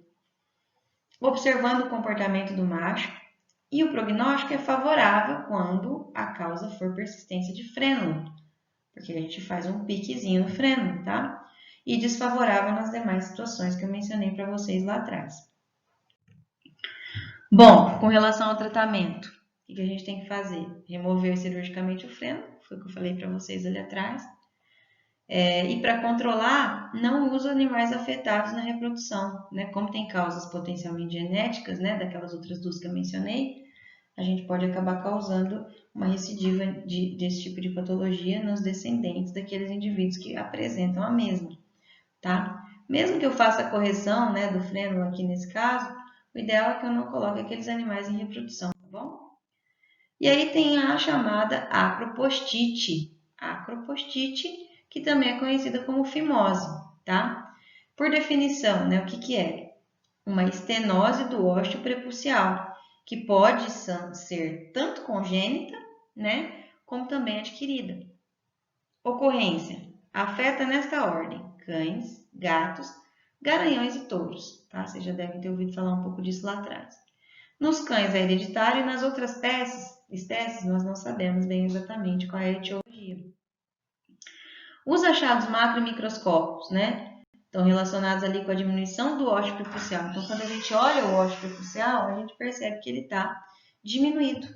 Observando o comportamento do macho. E o prognóstico é favorável quando a causa for persistência de frênulo, porque a gente faz um piquezinho no frênulo, tá? E desfavorável nas demais situações que eu mencionei para vocês lá atrás. Bom, com relação ao tratamento, o que a gente tem que fazer? Remover cirurgicamente o freno, foi o que eu falei para vocês ali atrás. E para controlar, não usa animais afetados na reprodução, né? Como tem causas potencialmente genéticas, né? Daquelas outras duas que eu mencionei, a gente pode acabar causando uma recidiva desse tipo de patologia nos descendentes daqueles indivíduos que apresentam a mesma, tá? Mesmo que eu faça a correção, né, do frênulo aqui nesse caso, o ideal é que eu não coloque aqueles animais em reprodução, tá bom? E aí tem a chamada acropostite. Acropostite, que também é conhecida como fimose, tá? Por definição, né, o que é? Uma estenose do ósseo prepúcial, que pode ser tanto congênita, né, como também adquirida. Ocorrência: afeta nesta ordem cães, gatos, garanhões e touros, tá? Vocês já devem ter ouvido falar um pouco disso lá atrás. Nos cães é hereditário e nas outras espécies nós não sabemos bem exatamente qual é a etiologia. Os achados macromicroscópicos, né? Estão relacionados ali com a diminuição do ósseo prepúcial. Então, quando a gente olha o ósseo prepúcial, a gente percebe que ele está diminuído.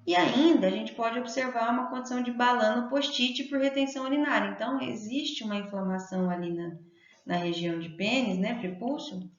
E ainda a gente pode observar uma condição de balanopostite por retenção urinária. Então, existe uma inflamação ali na região de pênis, né, prepúcio,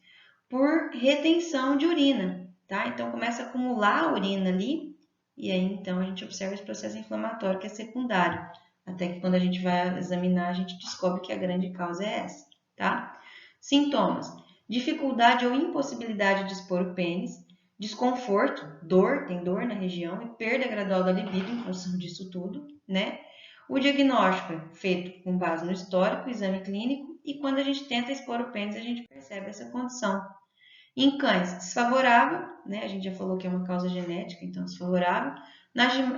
por retenção de urina, tá? Então, começa a acumular a urina ali, e aí então a gente observa esse processo inflamatório que é secundário. Até que quando a gente vai examinar, a gente descobre que a grande causa é essa, tá? Sintomas: dificuldade ou impossibilidade de expor o pênis, desconforto, dor, tem dor na região e perda gradual da libido em função disso tudo, né? O diagnóstico é feito com base no histórico, exame clínico, e quando a gente tenta expor o pênis, a gente percebe essa condição. Em cães, desfavorável, né? A gente já falou que é uma causa genética, então desfavorável.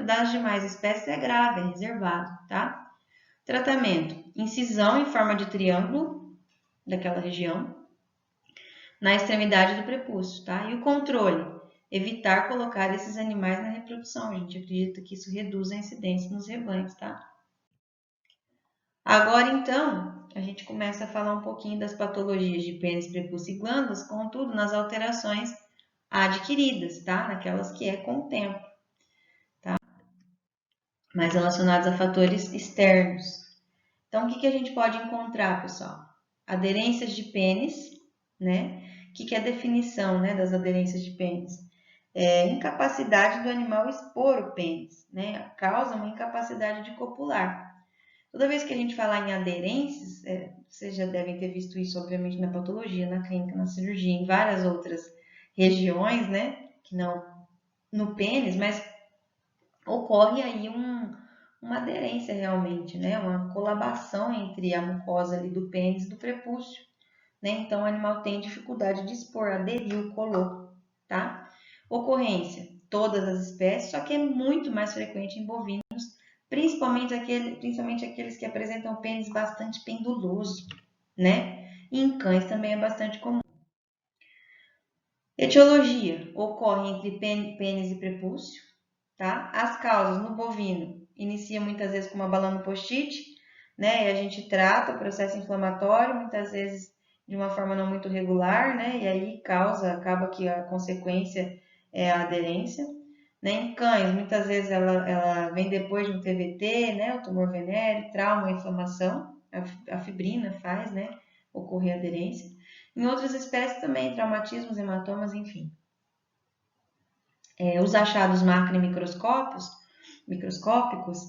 Das demais espécies é grave, é reservado, tá? Tratamento: incisão em forma de triângulo daquela região, na extremidade do prepúcio, tá? E o controle: evitar colocar esses animais na reprodução. A gente acredita que isso reduz a incidência nos rebanhos, tá? Agora, então, a gente começa a falar um pouquinho das patologias de pênis, prepúcio e glândulas, contudo, nas alterações adquiridas, tá? Naquelas que é com o tempo, tá? Mais relacionadas a fatores externos. Então, o que a gente pode encontrar, pessoal? Aderências de pênis, né? O que é a definição, né, das aderências de pênis? É incapacidade do animal expor o pênis, né? Causa uma incapacidade de copular. Toda vez que a gente falar em aderências, vocês já devem ter visto isso, obviamente, na patologia, na clínica, na cirurgia, em várias outras regiões, né? Que não no pênis, mas ocorre aí uma aderência realmente, né? Uma colabação entre a mucosa ali do pênis e do prepúcio, né? Então, o animal tem dificuldade de expor, aderiu, colou, tá? Ocorrência: todas as espécies, só que é muito mais frequente em bovinos, principalmente aqueles que apresentam pênis bastante penduloso, né? E em cães também é bastante comum. Etiologia: ocorre entre pênis e prepúcio, tá? As causas no bovino inicia muitas vezes com uma balanopostite, né? E a gente trata o processo inflamatório, muitas vezes de uma forma não muito regular, né? E aí acaba que a consequência é a aderência. Né? Em cães, muitas vezes ela vem depois de um TVT, né? O tumor venéreo, trauma, inflamação, a fibrina faz, né? Ocorrer aderência. Em outras espécies também, traumatismos, hematomas, enfim. Os achados macro e microscópicos,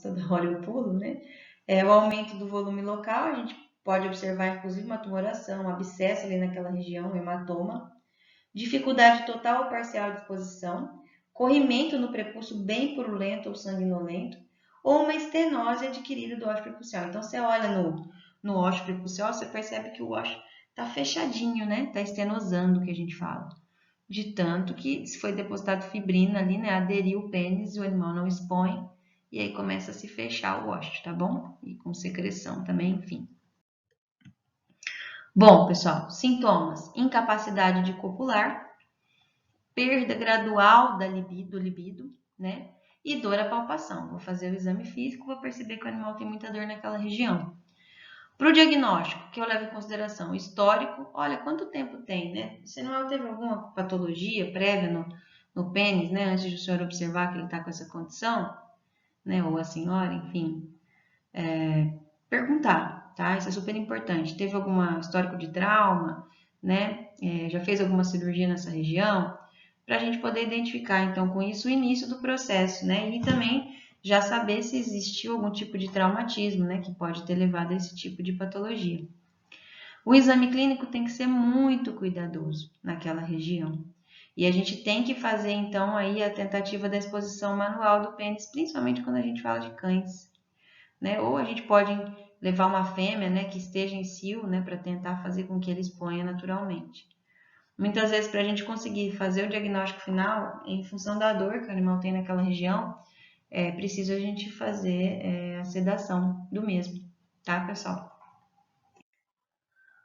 toda hora eu pulo, né? O aumento do volume local, a gente pode observar inclusive uma tumoração, um abscesso ali naquela região, um hematoma. Dificuldade total ou parcial de exposição, corrimento no prepúcio bem purulento ou sanguinolento, ou uma estenose adquirida do ósseo prepucial. Então, você olha no ósseo prepucial, você percebe que o ósseo está fechadinho, né? Está estenosando, que a gente fala. De tanto que se foi depositado fibrina ali, né? Aderiu o pênis, o animal não expõe, e aí começa a se fechar o ósseo, tá bom? E com secreção também, enfim. Bom, pessoal, sintomas: incapacidade de copular, perda gradual do libido, né? E dor à palpação. Vou fazer o exame físico, vou perceber que o animal tem muita dor naquela região. Para o diagnóstico, que eu levo em consideração, histórico, olha quanto tempo tem, né? Se o animal teve alguma patologia prévia no pênis, né? Antes de o senhor observar que ele está com essa condição, né? Ou a senhora, enfim, perguntar, tá? Isso é super importante. Teve algum histórico de trauma, né? Já fez alguma cirurgia nessa região? Para a gente poder identificar, então, com isso, o início do processo, né? E também já saber se existiu algum tipo de traumatismo, né? Que pode ter levado a esse tipo de patologia. O exame clínico tem que ser muito cuidadoso naquela região. E a gente tem que fazer, então, aí a tentativa da exposição manual do pênis, principalmente quando a gente fala de cães, né? Ou a gente pode levar uma fêmea, né, que esteja em cio, né, para tentar fazer com que ele exponha naturalmente. Muitas vezes, para a gente conseguir fazer o diagnóstico final, em função da dor que o animal tem naquela região, é preciso a gente fazer a sedação do mesmo, tá, pessoal?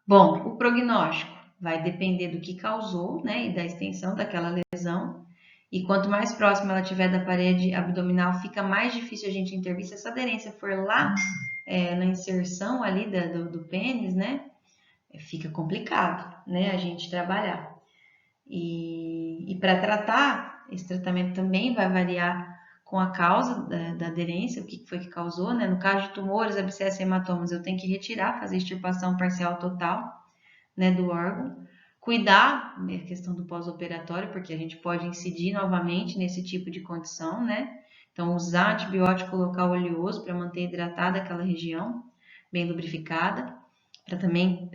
Bom, o prognóstico vai depender do que causou, né, e da extensão daquela lesão. E quanto mais próximo ela estiver da parede abdominal, fica mais difícil a gente intervir. Se essa aderência for lá na inserção ali do pênis, né, fica complicado, né, a gente trabalhar. E para tratar, esse tratamento também vai variar com a causa da aderência, o que foi que causou, né? No caso de tumores, abscessos e hematomas, eu tenho que retirar, fazer extirpação parcial ou total, né, do órgão. Cuidar, né, a questão do pós-operatório, porque a gente pode incidir novamente nesse tipo de condição, né? Então, usar antibiótico local oleoso para manter hidratada aquela região, bem lubrificada, para também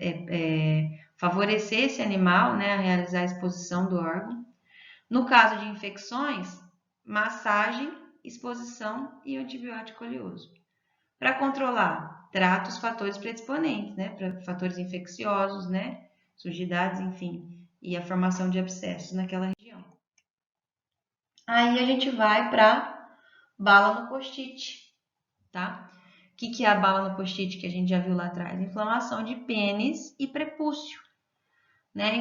favorecer esse animal, né, a realizar a exposição do órgão. No caso de infecções, massagem, exposição e antibiótico oleoso. Para controlar, trata os fatores predisponentes, né, para fatores infecciosos, né, sujidades, enfim, e a formação de abscessos naquela região. Aí a gente vai para bala no post-it, tá? O que é a bala no post-it que a gente já viu lá atrás? Inflamação de pênis e prepúcio. Né?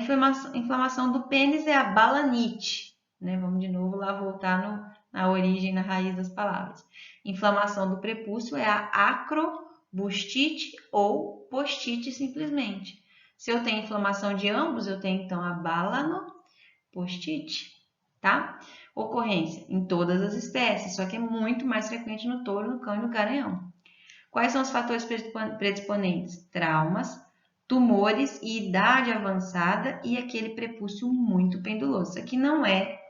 Inflamação do pênis é a balanite. Né? Vamos de novo lá voltar na origem, na raiz das palavras. Inflamação do prepúcio é a acrobustite ou postite simplesmente. Se eu tenho inflamação de ambos, eu tenho então a balanopostite, tá? Ocorrência em todas as espécies, só que é muito mais frequente no touro, no cão e no garanhão. Quais são os fatores predisponentes? Traumas, tumores e idade avançada e aquele prepúcio muito penduloso. Isso aqui não é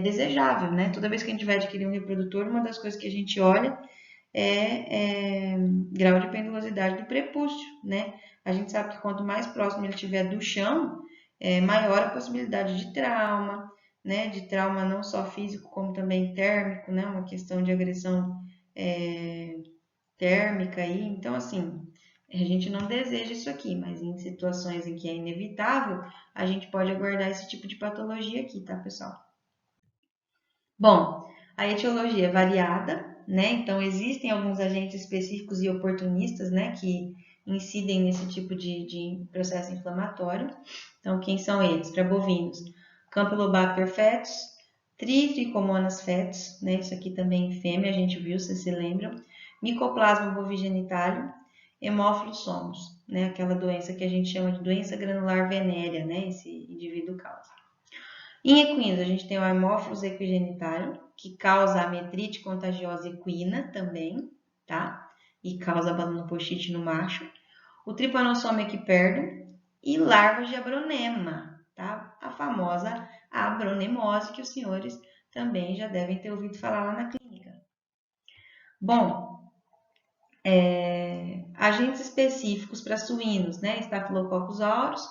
desejável, né? Toda vez que a gente vai adquirir um reprodutor, uma das coisas que a gente olha é grau de pendulosidade do prepúcio, né? A gente sabe que quanto mais próximo ele estiver do chão, maior a possibilidade de trauma, né? De trauma não só físico, como também térmico, né? Uma questão de agressão térmica aí. Então, assim, a gente não deseja isso aqui, mas em situações em que é inevitável, a gente pode aguardar esse tipo de patologia aqui, tá, pessoal? Bom, a etiologia é variada, né? Então, existem alguns agentes específicos e oportunistas, né, que incidem nesse tipo de processo inflamatório. Então, quem são eles? Para bovinos, Campylobacter fetus, Trichomonas fetus, né? Isso aqui também em fêmea, a gente viu, vocês se lembram. Mycoplasma bovigenitalis, hemófilos somos, né? Aquela doença que a gente chama de doença granular venérea, né? Esse indivíduo causa. Em equinos, a gente tem o hemófilos equigenitário, que causa a metrite contagiosa equina também, tá? E causa balanopostite no macho. O Trypanosoma equiperdum e larvas de abronema, tá? A famosa abronemose, que os senhores também já devem ter ouvido falar lá na clínica. Bom, agentes específicos para suínos, né? Staphylococcus aureus,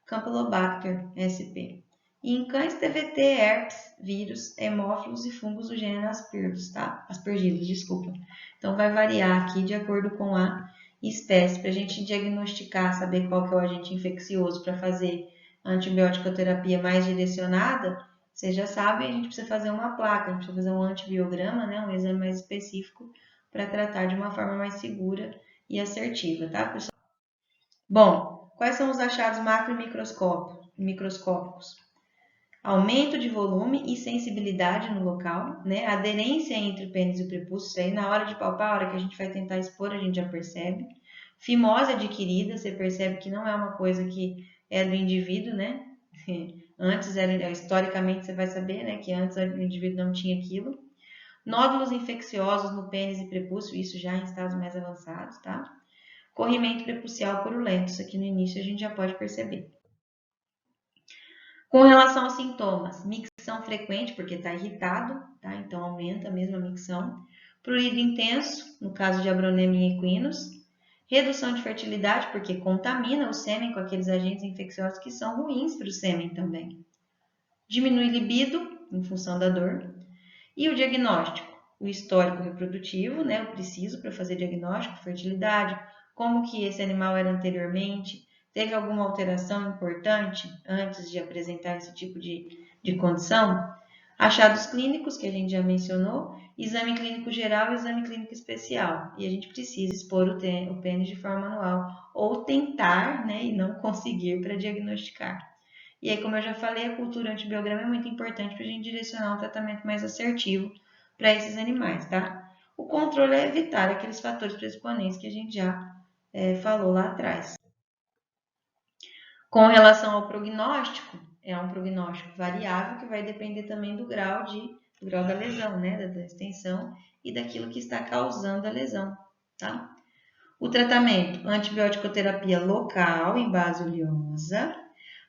Campylobacter sp. E em cães, TVT, herpes, vírus, hemófilos e fungos do gênero Aspergillus, tá? Aspergillus, desculpa. Então, vai variar aqui de acordo com a espécie, para a gente diagnosticar, saber qual que é o agente infeccioso para fazer antibiótico-terapia mais direcionada. Vocês já sabem, a gente precisa fazer uma placa, a gente precisa fazer um antibiograma, né? Um exame mais específico para tratar de uma forma mais segura e assertiva, tá, pessoal? Bom, quais são os achados macro e microscópicos? Aumento de volume e sensibilidade no local, né? Aderência entre o pênis e o prepúcio, isso aí na hora de palpar, a hora que a gente vai tentar expor, a gente já percebe. Fimose adquirida, você percebe que não é uma coisa que é do indivíduo, né? Antes era, historicamente você vai saber, né, que antes o indivíduo não tinha aquilo. Nódulos infecciosos no pênis e prepúcio, isso já em estados mais avançados, tá? Corrimento prepucial purulento, isso aqui no início a gente já pode perceber. Com relação aos sintomas, micção frequente, porque está irritado, tá? Então aumenta mesmo a micção. Prurido intenso, no caso de abronemia em equinos. Redução de fertilidade, porque contamina o sêmen com aqueles agentes infecciosos que são ruins para o sêmen também. Diminui libido, em função da dor. E o diagnóstico? O histórico reprodutivo, né? O preciso para fazer diagnóstico, fertilidade, como que esse animal era anteriormente, teve alguma alteração importante antes de apresentar esse tipo de condição? Achados clínicos, que a gente já mencionou, exame clínico geral e exame clínico especial. E a gente precisa expor o pênis de forma manual, ou tentar, né, e não conseguir para diagnosticar. E aí, como eu já falei, a cultura antibiograma é muito importante para a gente direcionar um tratamento mais assertivo para esses animais, tá? O controle é evitar aqueles fatores predisponentes que a gente já falou lá atrás. Com relação ao prognóstico, é um prognóstico variável que vai depender também do grau da lesão, né? Da extensão e daquilo que está causando a lesão, tá? O tratamento, antibiótico-terapia local em base oleosa,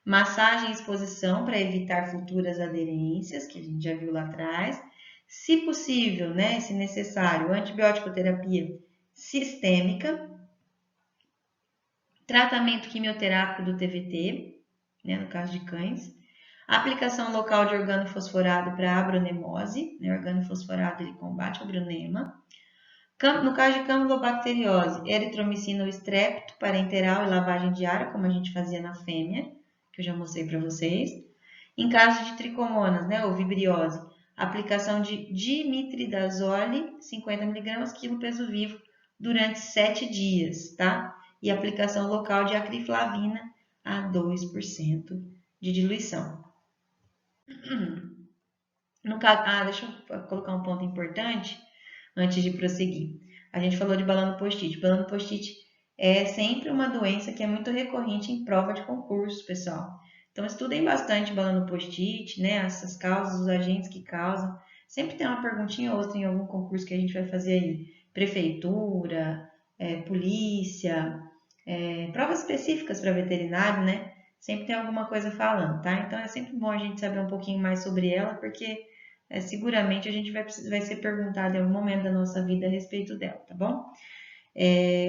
massagem e exposição para evitar futuras aderências, que a gente já viu lá atrás. Se possível, né, se necessário, antibiótico-terapia sistêmica, tratamento quimioterápico do TVT, né, no caso de cães, aplicação local de organofosforado para abronemose, né, organofosforado ele combate a abronema. No caso de campylobacteriose, eritromicina ou estrepto parenteral e lavagem diária, como a gente fazia na fêmea, que eu já mostrei para vocês. Em caso de tricomonas, né, ou vibriose, aplicação de dimetridazole, 50 mg, quilo peso vivo, durante 7 dias, tá? E aplicação local de acriflavina a 2% de diluição. No caso, deixa eu colocar um ponto importante antes de prosseguir. A gente falou de balanopostite. Balanopostite é sempre uma doença que é muito recorrente em prova de concursos, pessoal. Então, estudem bastante balanopostite, né? Essas causas, os agentes que causam. Sempre tem uma perguntinha ou outra em algum concurso que a gente vai fazer aí. Prefeitura, polícia, provas específicas para veterinário, né? Sempre tem alguma coisa falando, tá? Então, é sempre bom a gente saber um pouquinho mais sobre ela, porque seguramente a gente vai ser perguntado em algum momento da nossa vida a respeito dela, tá bom?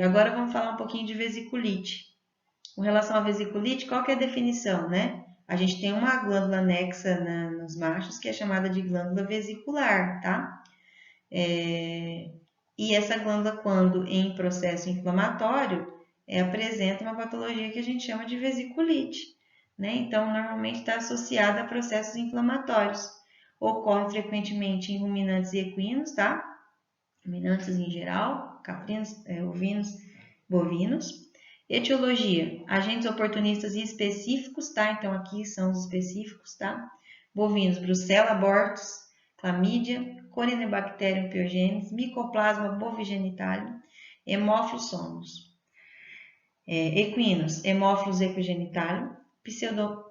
Agora vamos falar um pouquinho de vesiculite. Com relação à vesiculite, qual que é a definição, né? A gente tem uma glândula anexa nos machos que é chamada de glândula vesicular, tá? E essa glândula, quando em processo inflamatório, apresenta uma patologia que a gente chama de vesiculite, né? Então, normalmente está associada a processos inflamatórios. Ocorre frequentemente em ruminantes e equinos, tá? Ruminantes em geral, caprinos, ovinos, bovinos. Etiologia, agentes oportunistas e específicos, tá? Então, aqui são os específicos, tá? Bovinos, Brucella abortus, clamídia, Corynebacterium pyogenes, Mycoplasma bovigenitalis, Haemophilus somos. Equinos, Haemophilus equigenitalium,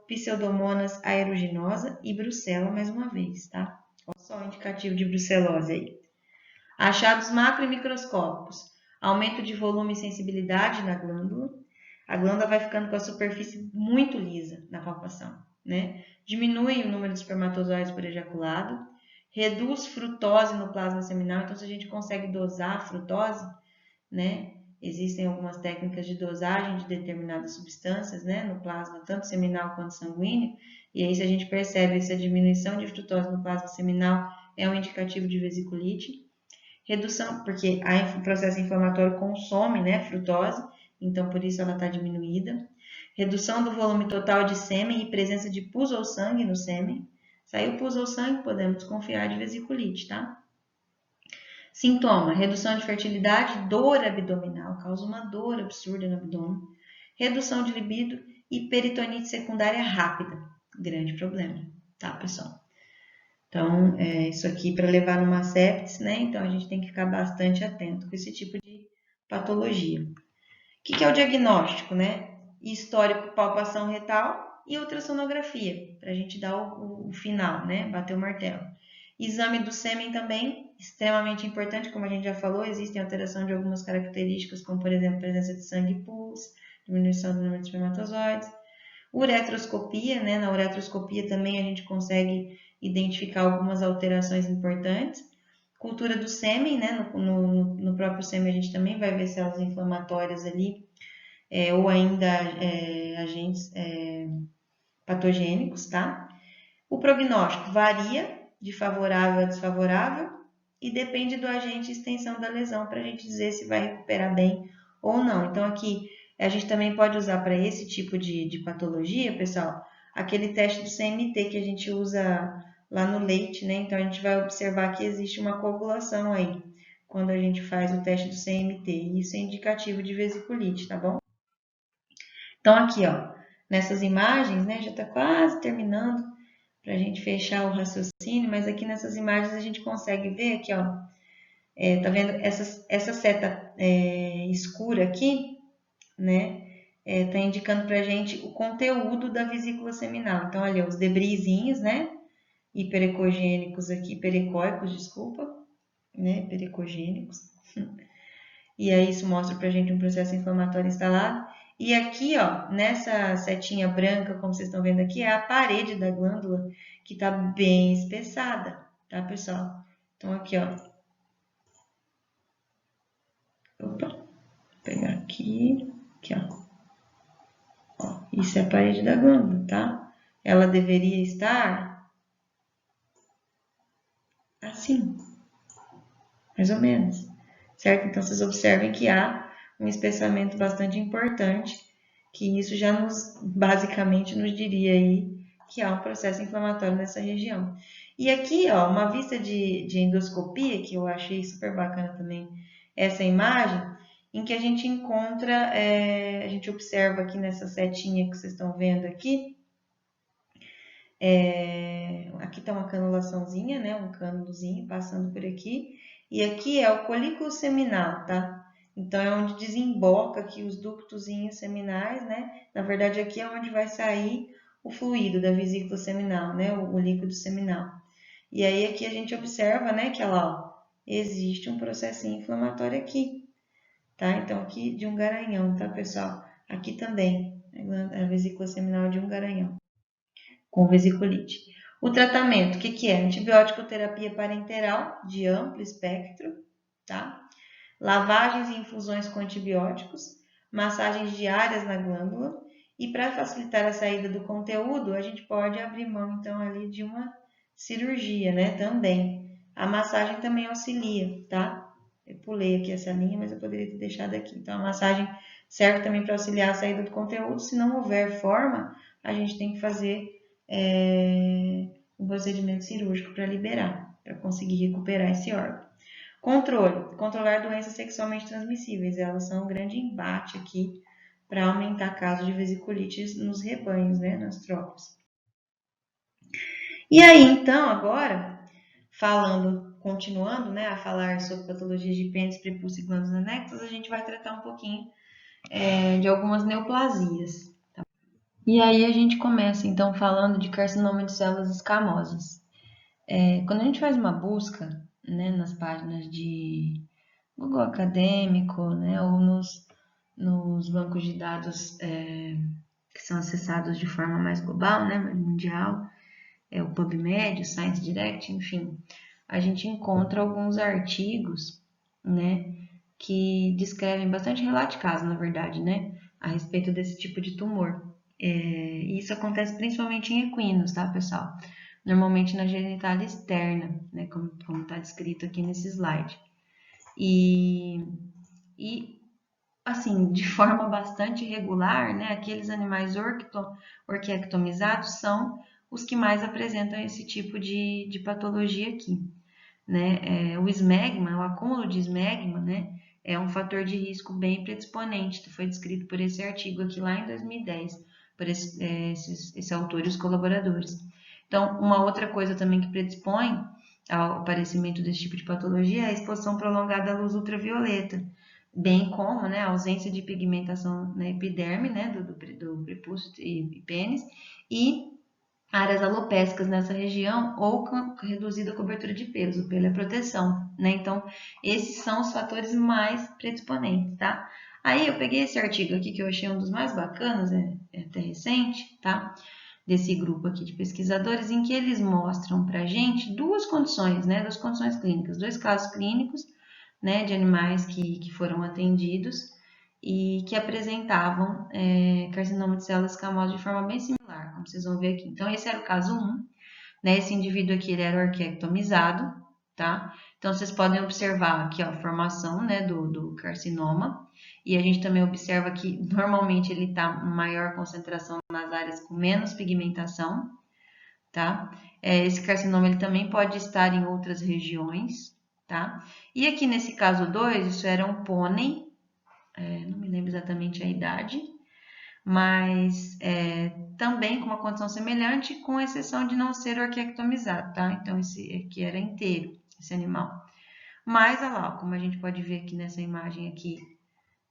Pseudomonas aeruginosa e Brucella mais uma vez, tá? Olha só o indicativo de brucelose aí. Achados macro e microscópicos. Aumento de volume e sensibilidade na glândula. A glândula vai ficando com a superfície muito lisa na palpação, né? Diminui o número de espermatozoides por ejaculado. Reduz frutose no plasma seminal. Então, se a gente consegue dosar a frutose, né? Existem algumas técnicas de dosagem de determinadas substâncias, né? No plasma, tanto seminal quanto sanguíneo. E aí, se a gente percebe essa diminuição de frutose no plasma seminal, é um indicativo de vesiculite. Redução, porque o processo inflamatório consome, né, frutose, então por isso ela está diminuída. Redução do volume total de sêmen e presença de pus ou sangue no sêmen. Saiu pus ou sangue, podemos desconfiar de vesiculite, tá? Sintoma: redução de fertilidade, dor abdominal, causa uma dor absurda no abdômen. Redução de libido e peritonite secundária rápida. Grande problema, tá, pessoal? Então, isso aqui para levar numa sepsis, né? Então, a gente tem que ficar bastante atento com esse tipo de patologia. O que é o diagnóstico, né? Histórico, palpação retal e ultrassonografia, para a gente dar o final, né? Bater o martelo. Exame do sêmen também, extremamente importante, como a gente já falou, existem alteração de algumas características, como, por exemplo, presença de sangue e pus, diminuição do número de espermatozoides. Uretroscopia, né? Na uretroscopia também a gente consegue identificar algumas alterações importantes. Cultura do sêmen, né? No próprio sêmen a gente também vai ver células inflamatórias ali, ou ainda agentes patogênicos, tá? O prognóstico varia de favorável a desfavorável e depende do agente e extensão da lesão para a gente dizer se vai recuperar bem ou não. Então, aqui a gente também pode usar para esse tipo de patologia, pessoal, aquele teste do CMT que a gente usa lá no leite, né? Então, a gente vai observar que existe uma coagulação aí quando a gente faz o teste do CMT. E isso é indicativo de vesiculite, tá bom? Então, aqui, ó, nessas imagens, né? Já está quase terminando para a gente fechar o raciocínio, mas aqui nessas imagens a gente consegue ver aqui, ó, tá vendo essa seta escura aqui, né? Tá indicando para a gente o conteúdo da vesícula seminal. Então, ali, ó, os debrisinhos, né? Hiperecogênicos aqui, perecóicos, desculpa, né? Perecogênicos. E aí isso mostra para a gente um processo inflamatório instalado. E aqui, ó, nessa setinha branca, como vocês estão vendo aqui, é a parede da glândula que está bem espessada, tá, pessoal? Então, aqui, ó. Opa, vou pegar aqui, ó. Isso é a parede da glândula, tá? Ela deveria estar assim, mais ou menos, certo? Então, vocês observem que há um espessamento bastante importante, que isso já basicamente nos diria aí que há um processo inflamatório nessa região. E aqui, ó, uma vista de endoscopia, que eu achei super bacana também, essa imagem, em que a gente encontra, a gente observa aqui nessa setinha que vocês estão vendo aqui, aqui está uma canulaçãozinha, né, um cânulozinho passando por aqui, e aqui é o colículo seminal, tá? Então, é onde desemboca aqui os ductozinhos seminais, né? Na verdade, aqui é onde vai sair o fluido da vesícula seminal, né? O líquido seminal. E aí, aqui a gente observa, né, que ó, existe um processinho inflamatório aqui, tá? Então, aqui de um garanhão, tá, pessoal? Aqui também, a vesícula seminal de um garanhão, com vesiculite. O tratamento, o que é? Antibiótico terapia parenteral de amplo espectro, tá? Lavagens e infusões com antibióticos, massagens diárias na glândula, e para facilitar a saída do conteúdo, a gente pode abrir mão, então, ali de uma cirurgia, né, também. A massagem também auxilia, tá? Eu pulei aqui essa linha, mas eu poderia ter deixado aqui. Então, a massagem serve também para auxiliar a saída do conteúdo. Se não houver forma, a gente tem que fazer um procedimento cirúrgico para liberar, para conseguir recuperar esse órgão. Controle. Controlar doenças sexualmente transmissíveis. Elas são um grande embate aqui para aumentar casos de vesicolites nos rebanhos, né, nas tropas. E aí, então, agora, continuando, né, a falar sobre patologias de pênis, prepúcio e glândulas anexas, a gente vai tratar um pouquinho de algumas neoplasias. E aí a gente começa então falando de carcinoma de células escamosas. Quando a gente faz uma busca, né, nas páginas de Google Acadêmico, né, ou nos bancos de dados que são acessados de forma mais global, né, mais mundial, o PubMed, o Science Direct, enfim, a gente encontra alguns artigos, né, que descrevem bastante relato de caso, na verdade, né, a respeito desse tipo de tumor. E isso acontece principalmente em equinos, tá, pessoal? Normalmente na genitália externa, né, como está descrito aqui nesse slide. E assim, de forma bastante regular, né, aqueles animais orquiectomizados são os que mais apresentam esse tipo de patologia aqui, né? O esmegma, o acúmulo de esmegma, né, é um fator de risco bem predisponente, que foi descrito por esse artigo aqui lá em 2010, por esse autor e os colaboradores. Então, uma outra coisa também que predispõe ao aparecimento desse tipo de patologia é a exposição prolongada à luz ultravioleta, bem como, né, a ausência de pigmentação na epiderme, né, do prepúcio e pênis, e áreas alopécicas nessa região ou com reduzida cobertura de pelos, o pelo é proteção, né? Então, esses são os fatores mais predisponentes, tá? Aí eu peguei esse artigo aqui que eu achei um dos mais bacanas, é até recente, tá? Desse grupo aqui de pesquisadores, em que eles mostram pra gente duas condições, né? Duas condições clínicas, dois casos clínicos, né? De animais que foram atendidos e que apresentavam carcinoma de células escamosas de forma bem similar, como vocês vão ver aqui. Então, esse era o caso 1, né? Esse indivíduo aqui ele era orquiectomizado, tá? Então, vocês podem observar aqui ó, a formação, né, do carcinoma, e a gente também observa que normalmente ele está em maior concentração nas áreas com menos pigmentação, tá? Esse carcinoma ele também pode estar em outras regiões, tá? E aqui nesse caso 2, isso era um pônei, não me lembro exatamente a idade, mas também com uma condição semelhante, com exceção de não ser orquiectomizado, tá? Então, esse aqui era inteiro, esse animal. Mas, olha lá, como a gente pode ver aqui nessa imagem aqui,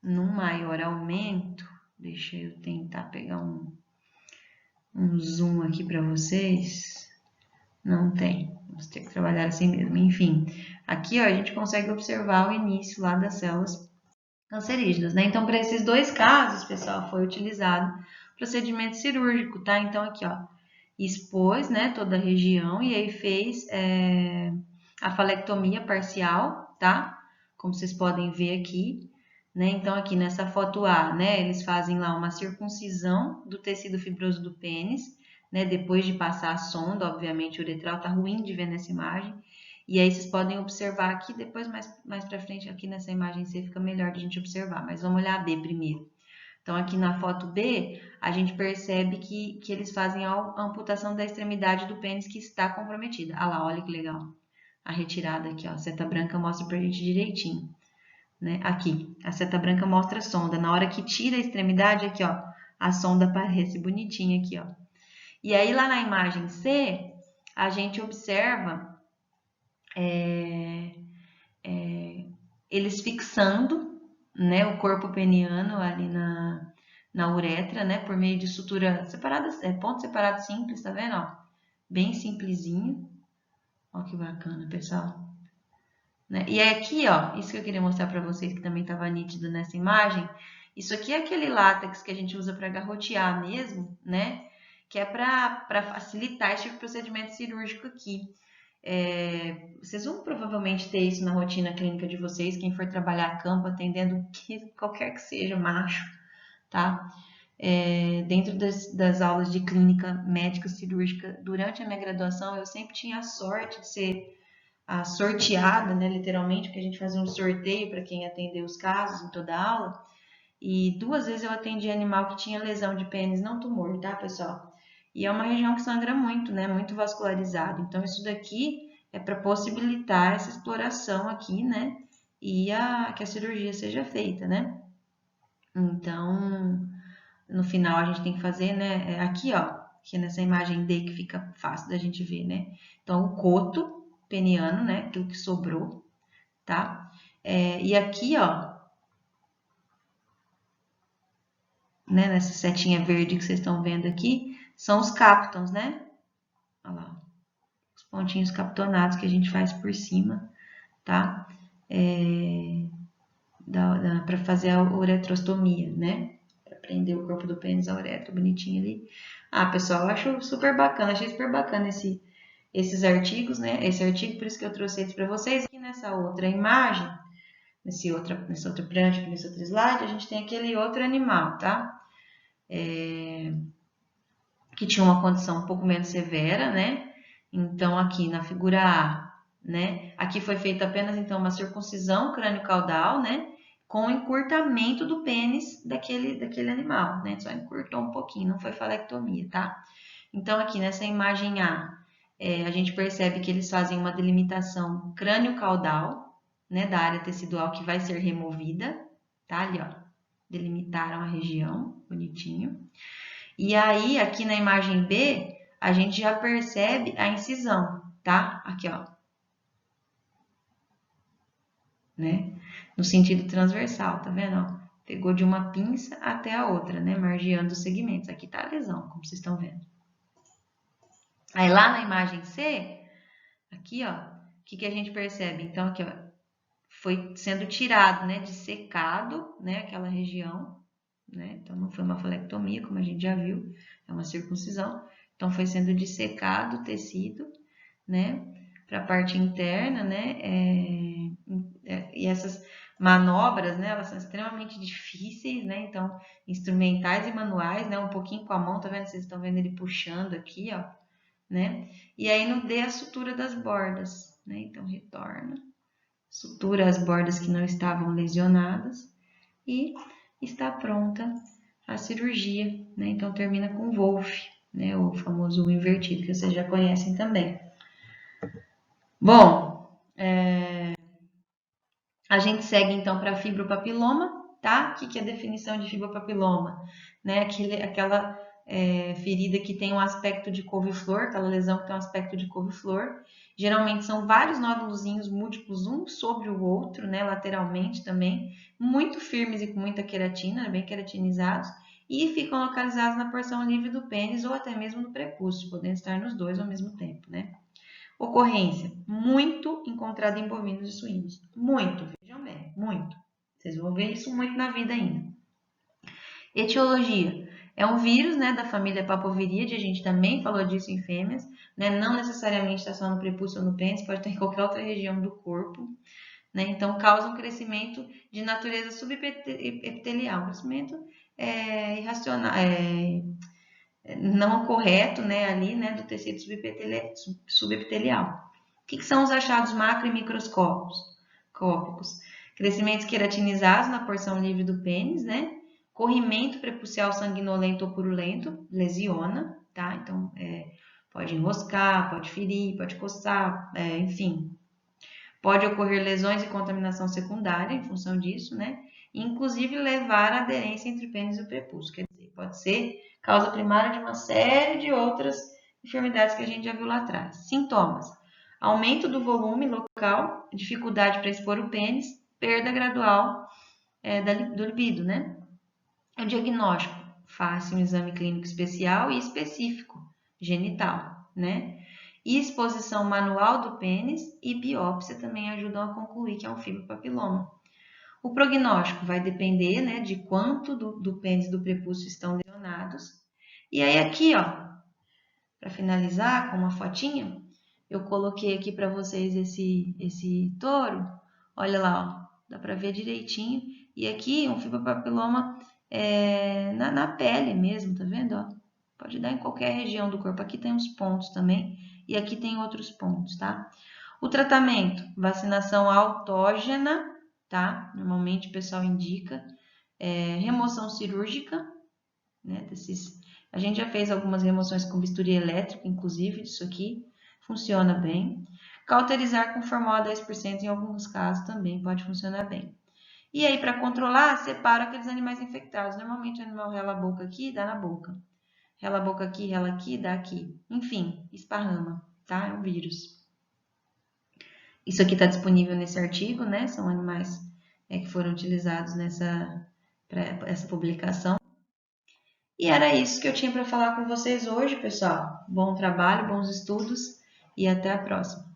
num maior aumento, deixa eu tentar pegar um zoom aqui para vocês. Não tem, vamos ter que trabalhar assim mesmo. Enfim, aqui ó, a gente consegue observar o início lá das células cancerígenas, né? Então, para esses dois casos, pessoal, foi utilizado procedimento cirúrgico, tá? Então, aqui, ó, expôs, né, toda a região e aí fez a falectomia parcial, tá? Como vocês podem ver aqui, né? Então, aqui nessa foto A, né, eles fazem lá uma circuncisão do tecido fibroso do pênis, né? Depois de passar a sonda, obviamente, o uretral tá ruim de ver nessa imagem. E aí vocês podem observar aqui, depois mais para frente, aqui nessa imagem C fica melhor de a gente observar, mas vamos olhar a B primeiro. Então, aqui na foto B, a gente percebe que eles fazem a amputação da extremidade do pênis que está comprometida. Ah lá, olha que legal. A retirada aqui, ó, a seta branca mostra pra gente direitinho. Né? Aqui, a seta branca mostra a sonda. Na hora que tira a extremidade, aqui, ó, a sonda aparece bonitinha aqui, ó. E aí, lá na imagem C, a gente observa eles fixando, né, o corpo peniano ali na uretra, né, por meio de sutura separada, ponto separado simples, tá vendo, ó? Bem simplesinho. Ó que bacana, pessoal. Né? E aqui, ó, isso que eu queria mostrar para vocês que também estava nítido nessa imagem. Isso aqui é aquele látex que a gente usa para garrotear mesmo, né? Que é para facilitar esse tipo de procedimento cirúrgico aqui. Vocês vão provavelmente ter isso na rotina clínica de vocês, quem for trabalhar a campo, atendendo qualquer que seja macho, tá? Dentro das aulas de clínica médica cirúrgica, durante a minha graduação, eu sempre tinha a sorte de ser a sorteada, né, literalmente, porque a gente fazia um sorteio para quem atendeu os casos em toda a aula, e 2 vezes eu atendi animal que tinha lesão de pênis, não tumor, tá, pessoal? E é uma região que sangra muito, né, muito vascularizado. Então, isso daqui é para possibilitar essa exploração aqui, né, e que a cirurgia seja feita, né? Então, no final a gente tem que fazer, né, aqui, ó, que é nessa imagem D que fica fácil da gente ver, né? Então, o coto peniano, né, aquilo que sobrou, tá? E aqui, ó, né, nessa setinha verde que vocês estão vendo aqui, são os captons, né? Olha lá, os pontinhos captonados que a gente faz por cima, tá? Para fazer a uretrostomia, né? Para prender o corpo do pênis à uretra, bonitinho ali. Ah, pessoal, eu acho super bacana, achei super bacana esses artigos, né? Esse artigo, por isso que eu trouxe eles para vocês. Aqui nessa outra imagem, nessa outra prancha, nesse outro slide, a gente tem aquele outro animal, tá? Que tinha uma condição um pouco menos severa, né? Então, aqui na figura A, né? Aqui foi feita apenas, então, uma circuncisão crânio-caudal, né? Com encurtamento do pênis daquele animal, né? Só encurtou um pouquinho, não foi falectomia, tá? Então, aqui nessa imagem A, a gente percebe que eles fazem uma delimitação crânio-caudal, né? Da área tecidual que vai ser removida, tá? Ali, ó. Delimitaram a região, bonitinho. E aí, aqui na imagem B, a gente já percebe a incisão, tá? Aqui, ó. Né? No sentido transversal, tá vendo? Ó? Pegou de uma pinça até a outra, né? Margeando os segmentos. Aqui tá a lesão, como vocês estão vendo. Aí lá na imagem C, aqui, ó, o que a gente percebe? Então, aqui, ó, foi sendo tirado, né? Dissecado, né? Aquela região, né? Então, não foi uma falectomia, como a gente já viu, é uma circuncisão. Então, foi sendo dissecado o tecido, né? Para a parte interna, né? E essas manobras, né? Elas são extremamente difíceis, né? Então, instrumentais e manuais, né? Um pouquinho com a mão, tá vendo? Vocês estão vendo ele puxando aqui, ó, né? E aí, no D, a sutura das bordas, né? Então, retorna, sutura as bordas que não estavam lesionadas e está pronta a cirurgia, né? Então, termina com Wolff, né? O famoso invertido, que vocês já conhecem também. Bom, a gente segue então para fibropapiloma, tá? O que é a definição de fibropapiloma? Né? Aquela ferida que tem um aspecto de couve-flor, aquela lesão que tem um aspecto de couve-flor. Geralmente são vários nódulozinhos múltiplos, um sobre o outro, né? Lateralmente também, muito firmes e com muita queratina, bem queratinizados, e ficam localizados na porção livre do pênis ou até mesmo no prepúcio, podendo estar nos dois ao mesmo tempo, né? Ocorrência, muito encontrada em bovinos e suínos. Muito, vejam bem, muito. Vocês vão ver isso muito na vida ainda. Etiologia, é um vírus, né, da família Papoviríade, a gente também falou disso em fêmeas, né, não necessariamente está só no prepúcio ou no pênis, pode estar em qualquer outra região do corpo, né, então causa um crescimento de natureza subepitelial, um crescimento irracional, não correto, né, ali, né, do tecido subepitelial. O que são os achados macro e microscópicos? Crescimentos queratinizados na porção livre do pênis, né? Corrimento prepucial sanguinolento ou purulento, lesiona, tá? Então, pode enroscar, pode ferir, pode coçar, enfim. Pode ocorrer lesões e contaminação secundária em função disso, né? Inclusive levar à aderência entre o pênis e o prepúcio, quer dizer, pode ser causa primária de uma série de outras enfermidades que a gente já viu lá atrás. Sintomas: aumento do volume local, dificuldade para expor o pênis, perda gradual do libido, né? O diagnóstico: fácil, um exame clínico especial e específico, genital, né? E exposição manual do pênis e biópsia também ajudam a concluir que é um fibropapiloma. O prognóstico vai depender, né, de quanto do pênis e do prepúcio estão lesionados. E aí aqui, ó, para finalizar com uma fotinha, eu coloquei aqui para vocês esse touro. Olha lá, ó, dá para ver direitinho. E aqui um fibropapiloma na pele mesmo, tá vendo? Ó? Pode dar em qualquer região do corpo. Aqui tem uns pontos também e aqui tem outros pontos, tá? O tratamento, vacinação autógena, tá? Normalmente o pessoal indica remoção cirúrgica, né? A gente já fez algumas remoções com bisturi elétrico, inclusive, disso aqui, funciona bem. Cauterizar com formol a 10% em alguns casos também pode funcionar bem. E aí, para controlar, separa aqueles animais infectados. Normalmente o animal rela a boca aqui, dá na boca. Rela a boca aqui, rela aqui, dá aqui. Enfim, esparrama, tá? É um vírus. Isso aqui está disponível nesse artigo, né? São animais que foram utilizados para essa publicação. E era isso que eu tinha para falar com vocês hoje, pessoal. Bom trabalho, bons estudos e até a próxima.